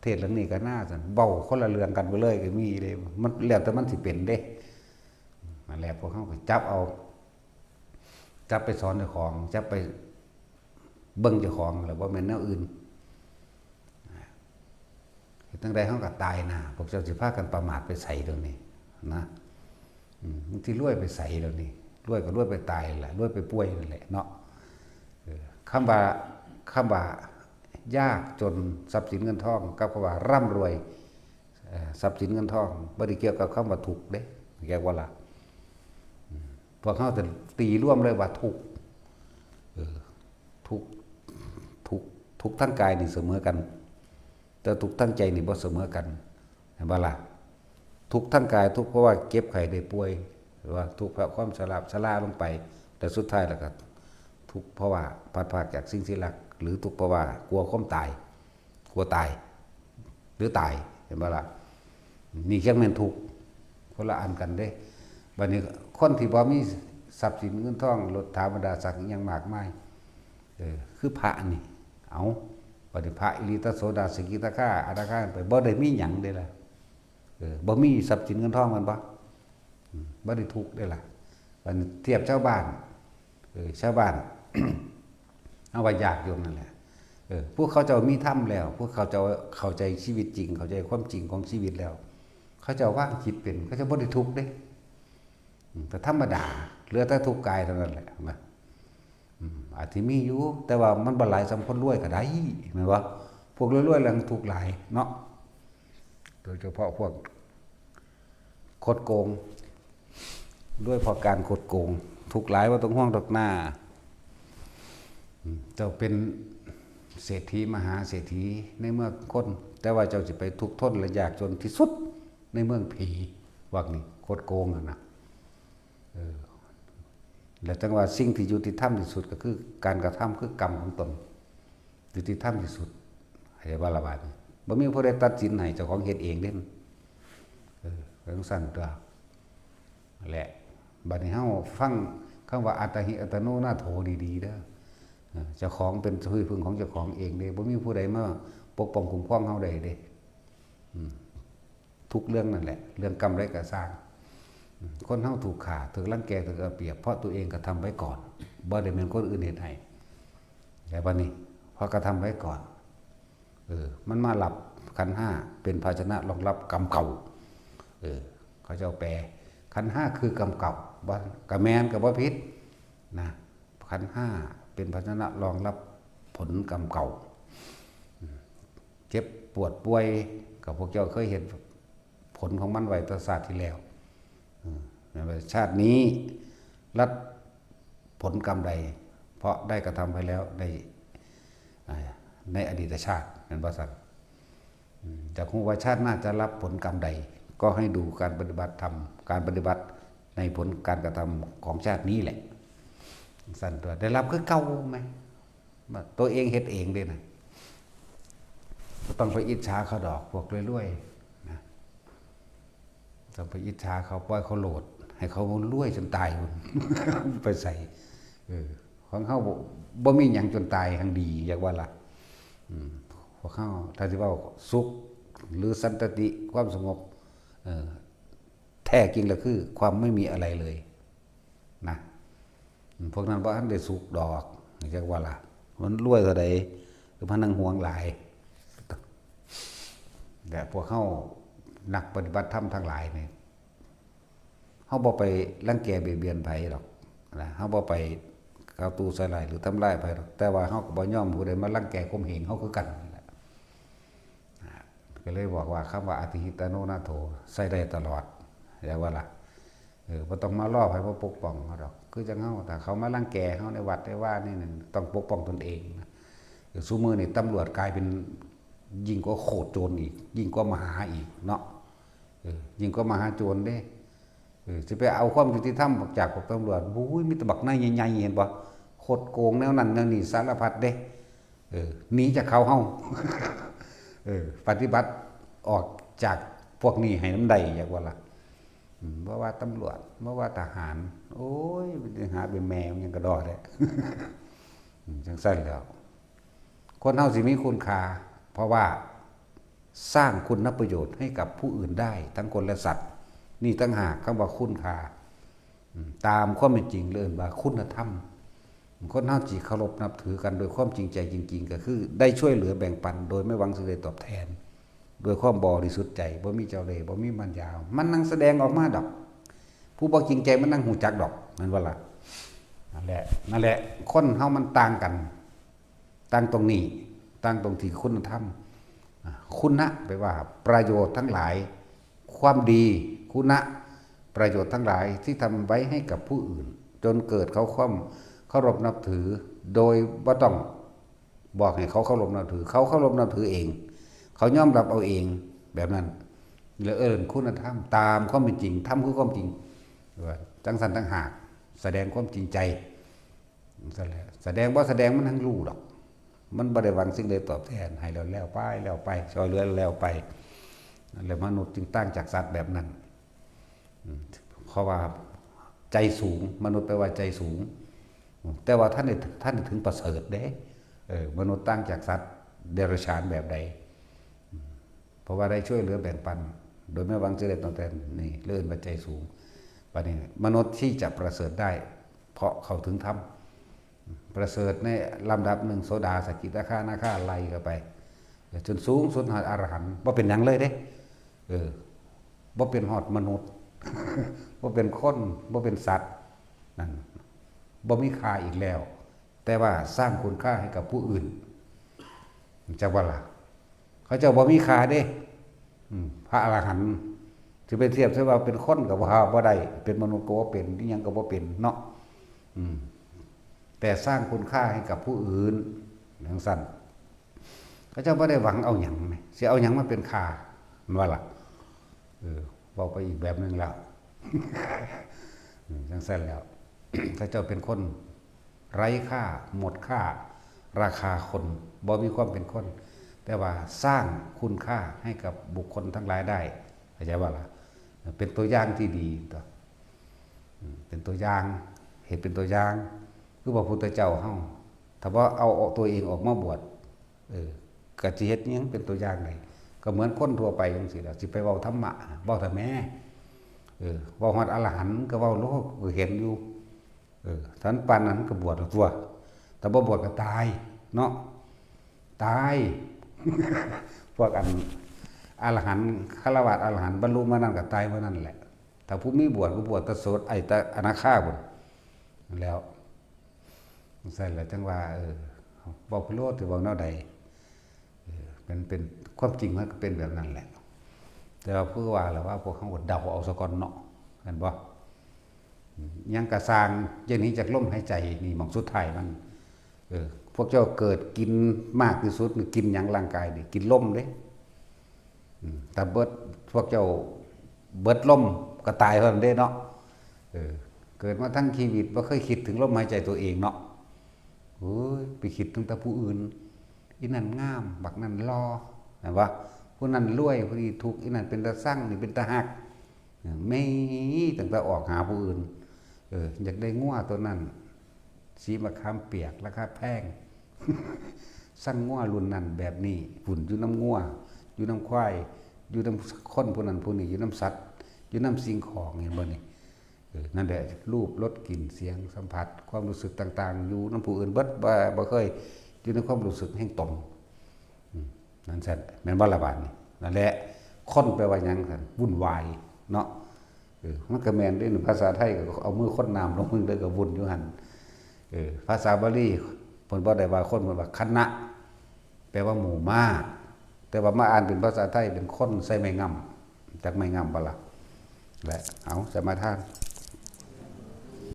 เทศเรื่องนี้ก็น่าซั่นเว้าคนละเรื่องกันไปเลยก็มีเด้มันแล้วแต่มันสิเป็นเด้ นั่นแหละพวกเขาก็จับเอาจับไปสอนเจ้าของจับไปเบิ่งเจ้าของหรือว่าแม่นแนวอื่นตั้งใดเขาก็ตายนะพวกเจ้าสิพากันประมาทไปใส่ตรงนี้นะบางทีรวยไปใส่ตรงนี้รวยก็รวยไปตายแหละรวยไปป่วยนั่นแหละเนาะคำว่ายากจนทรัพย์สินเงินทองกับคำว่าร่ำรวยทรัพย์สินเงินทองบ่ได้เกี่ยวกับคำว่าถูกเด้เกี่ยวว่าล่ะพวกเขาจะตีร่วมเลยว่าถูกทุกทั้งกายนี่เสมอกันแต่ทุกทั้งใจนี่บ่เสมอกันเห็นบ่ล่ะทุกทั้งกายทุกเพราะว่าเก็บไข้ได้ป่วยหรือว่าทุกเพราะความชราลงไปแต่สุดท้ายแล้วก็ทุกเพราะว่าพลัดพรากจากสิ่งที่รักหรือทุกเพราะว่ากลัวความตายกลัวตายหรือตายเห็นบ่ล่ะนี่แค่แม่นทุกคนละอันกันเด้บัดนี้คนที่บ่มีทรัพย์สินเงินทองรถถาบรรดาศักดิ์ยังมากมายคือพระนี่เอาปฏิภะอิริตโสดาสกิตาค่าอาตาค่าไปบ่ได้มีหยังได้ล่ะบ่มีทรัพย์สินเงินทองมันบ่ได้ทุกข์ได้ล่ะมันเทียบชาวบ้านชาวบ้าน เอาว่ายากโยมนั่นแหละพวกเขาเจ้ามีธรรมแล้วพวกเขาเจ้าเข้าใจชีวิตจริงเข้าใจความจริงของชีวิตแล้วเขาเจ้าว่างจิตเป็นเขาจะบ่ได้ทุกข์เด้แต่ธรรมดาเหลือแต่ทุกข์กายเท่านั้นแหละนะอาจจะมีอยู่แต่ว่ามันบ่หลายสำคนรวยก็ได้แม่นบ่พวกรวยๆแล้วทุกข์หลายเนาะโดยเฉพาะพวกคดโกงด้วยเพราะการคดโกงทุกข์หลายว่าต้องห่วงดอกหน้าเจ้าเป็นเศรษฐีมหาเศรษฐีในเมืองคนแต่ว่าเจ้าสิไปทุกข์ทนและยากจนที่สุดในเมืองผีว่านี่คดโกงนะและจังว่าสิ่งที่ยุติธรรมที่สุดก็คือการกระทำคือกรรมของตนยุติธรรมที่สุดให้ว่าละบาดบ่มีผู้ใดตัดสินให้เจ้าของเฮ็ดเองเด้เรื่องสั้นตัวแหละบัดนี้เฮาฟังคำว่าอัตติอัตโนนาโถดีๆเด้อเจ้าของเป็นที่พึ่งของเจ้าของเองเด้บ่มีผู้ใดมาปกป้องคุ้มครองเฮาได้เด้ทุกเรื่องนั่นแหละเรื่องกรรมไรก็สร้างคนเฮาถูกฆ่าถูกรังแกถูกเอาเปรียบเพราะตัวเองกระทำไว้ก่อนบ่ได้เป็นคนอื่นเฮ็ดให้แต่บัดนี้พอกระทำไว้ก่อนมันมาหลับขันธ์5เป็นภาชนะรองรับกรรมเก่าเขาเจ้าแปลขันธ์5คือกรรมเก่าบ่กะแม่นก็บ่ผิดนะขันธ์5เป็นภาชนะรองรับผลกรรมเก่าเจ็บปวดป่วยก็พวกเจ้าเคยเห็นผลของมันไว้ตั้งชาติที่แล้วชาตินี้รับผลกรรมใดเพราะได้กระทำไปแล้วในอดีตชาตินั่นว่าซั่นจากฮู้ว่าชาติหน้าจะรับผลกรรมใดก็ให้ดูการปฏิบัติธรรมการปฏิบัติในผลการกระทำของชาตินี้แหละสั่นตัวได้รับคือเก่าไหมตัวเองเฮ็ดเองเด้นะก็ต้องไปอิจฉาเขาดอกพวกรวยๆนะต้องไปอิจฉาเขาปล่อยเขาโหลดให้เขารวยจนตายไปใส่ของเขาบ่มีหยังจนตายทางดีอยากว่าล่ะพวกเขาถ้าสิว่าสุขหรือสันติความสงบแท้จริงแล้วคือความไม่มีอะไรเลยนะพวกนั้นบ่ทันได้สุขดอกอยากว่าล่ะมันรวยเท่าใดหรือพนังห่วงหลายแต่พวกเขานักปฏิบัติธรรมทั้งหลายนี่เฮาบ่ไปรังแกเบียดเบียนไผหรอกนะเฮาบ่ไปกาวตูใส่ร้ายหรือทำร้ายไผหรอกแต่ว่าเฮาก็บ่ยอมผู้ใดมารังแกข่มเหงเฮาคือกันนั่นแหละก็เลยบอกว่าคำว่าอติหิตโนนาโถใส่ได้ตลอดอย่าว่าล่ะบ่ต้องมาล่อไผมาปกป้องเฮาดอกคือจังเฮาถ้าเขามารังแกเฮาในวัดในว่านี่ต้องปกป้องตนเองนะซุมื้อนี่ตำรวจกลายเป็นยิ่งกว่าโคตรโจรอีกยิ่งกว่ามหาอีกเนาะยิ่งกว่ามหาโจรเด้สิไปเอาความยุติธรรมจากพวกตำรวจบุ้ยมีแต่บักนายใหญ่ๆเห็นบ่โคตรโกงแนวนั้นแนวนี้สารพัดเด้หนีจากเขาเฮาปฏิบัติออกจากพวกนี้ให้น้ำใดอยากว่าล่ะบ่ว่าตำรวจบ่ว่าทหารโอ้ยหาเป็นแมวยังกระดอได้ จังซั่นแล้วคนเฮาสิมีคุณค่าเพราะว่าสร้างคุณประโยชน์ให้กับผู้อื่นได้ทั้งคนและสัตว์นี่ตั้งหากคำว่าคุณค่า ตามความเป็นจริงเรื่องว่าคุณธรรมคนเฮาจิเคารพนับถือกันโดยความจริงใจจริงๆก็คือได้ช่วยเหลือแบ่งปันโดยไม่หวังสิ่งใดตอบแทนโดยความบริสุทธิ์ใจบ่มีเจ้าเล่ห์บ่มีมันยาวมันนั่งแสดงออกมาดอกผู้บ่จริงใจมันนั่งหูจักดอกนั่นว่าล่ะนั่นแหละคนเฮามันต่างกันต่างตรงนี้ต่างตรงที่คุณธรรมคุณะแปลว่าประโยชน์ทั้งหลายความดีคุณะประโยชน์ทั้งหลายที่ทำไว้ให้กับผู้อื่นจนเกิดเขาความเคารพนับถือโดยบ่ต้องบอกให้เขาเคารพนับถือเขาเคารพนับถือเองเขายอมรับเอาเองแบบนั้นแล้วคุณธรรมตามความเป็นจริงธรรมคือความจริงจังสันตั้งหากแสดงความจริงใจแสดงว่าแสดงมันทั้งรู้หรอกมันบ่ได้หวังสิ่งใดตอบแทนให้แล้วไปช่วยเหลือแล้วไปแล้วมนุษย์จึงตั้งจากสัตว์แบบนั้นเพราะว่าใจสูงมนุษย์แปลว่าใจสูงแต่ว่าท่านถึงประเสริฐเด้มนุษย์ตั้งจากสัตว์เดรัจฉานแบบใดเพราะว่าได้ช่วยเหลือแบ่งปันโดยไม่หวังสิ่งใดตอบแทนนี่เลื่อนปัจจัยสูงปานนี้มนุษย์ที่จะประเสริฐได้เพราะเขาถึงธรรมประเสริฐในลำดับหนึ่งโสดาสกิทาคานาคาไล่เข้าไปจนสูงสุดหอดอรหันต์บ่เป็นหยังเลยเด้บ่เป็นหอดมนุษย์บ่เป็นคนบ่เป็นสัตว์นั่นบ่มีค่าอีกแล้วแต่ว่าสร้างคุณค่าให้กับผู้อื่นจักว่าล่ะเขาเจ้าบ่มีค่าเด้พระอรหันต์สิไปเทียบซะว่าเป็นคนก็บ่ได้เป็นมนุษย์ก็บ่เป็นอีหยังก็บ่เป็นเนาะแต่สร้างคุณค่าให้กับผู้อื่นอย่างสั้นเขาเจ้าไม่ได้หวังเอาหยังสิเอาหยังมาเป็นค่ามันว่าล่ะบอกไปอีกแบบนึงแล้วอย่างสั้นแล้วเขาเจ้าเป็นคนไร้ค่าหมดค่าราคาคนบ่มีความเป็นคนแต่ว่าสร้างคุณค่าให้กับบุคคลทั้งหลายได้เข้าใจว่าล่ะเป็นตัวอย่างที่ดีต่อเป็นตัวอย่างเห็นเป็นตัวอย่างคือพระพุทธเจ้าเฮาถ้าว่าเอาตัวเองออกมาบวชก็สิเฮ็ดหยังเป็นตัวอย่างได้ก็เหมือนคนทั่วไปจังซี่ล่ะสิไปเว้าธรรมะเว้าแต่แม่เว้าฮอดอรหันต์ก็เว้าโลกก็เห็นอยู่ท่านปานนั้นก็บวชตัวแต่บ่บวชก็ตายเนาะตายพวกอรหันต์ฆราวาสอรหันต์บรรลุมานั่นก็ตายเมื่อนั้นแหละถ้าผู้มีบวชก็บวชแต่โสดแต่อนาคาพุ่นแล้วใส่แล้วจังว่าบอกพิโรธหรือบอกแนวใดเป็นความจริงมันก็เป็นแบบนั้นแหละแต่ว่าเพื่อว่าแล้วว่าพวกเขาเดาเอาสะก่อนเนาะเห็นบ่ยังกระสร้างอย่างนี้จากลมหายใจนี่หมองสุดท้ายมันพวกเจ้าเกิดกินมากที่สุดกินหยังร่างกายนี่กินลมเด้แต่พวกเจ้าเบิดลมก็ตายเท่านั้นเด้เนาะเกิดมาทั้งชีวิตบ่เคยคิดถึงลมหายใจตัวเองเนาะไปคิดถึงแต่ผู้อื่นอีนั่นงามบักนั่นรอเห็นว่าผู้นั้นรวยผู้นี้ทุกข์อีนั่นเป็นตาสั่งนี่เป็นตาหักไม่ตั้งแต่ออกหาผู้อื่นอยากได้งัวตัวนั้นสีมะขามเปียกราคาแพงสั่งงัวรุ่นนั้นแบบนี้ฝุ่นอยู่น้ำงัวอยู่น้ำควายอยู่น้ำคนผู้นั้นผู้นี้อยู่น้ำสัตว์อยู่น้ำสิ่งของเห็นบ่นี่นั่นแหละรูปรสกลิ่นเสียงสัมผัสความรู้สึกต่างๆอยู่น้ำผู้อื่นเบิดบ่เคยอยู่ในความรู้สึกแห่งตนนั่นแหละแม่นบ่ละบาดนี่นั่นแหละคนแปลว่าหยังซั่นวุ่นวายเนาะมันก็แม่นด้วยภาษาไทยก็เอามือค้นน้ำลงมือเลยก็วุ่นอยู่หั่นภาษาบาลีเพิ่นบ่ได้ว่าคนเพิ่นว่าคณะแปลว่าหมู่ม้าแต่ว่ามาอ่านเป็นภาษาไทยเป็นคนใส่ไม้งำจักไม้งำบ่ล่ะและเอาสมาทาน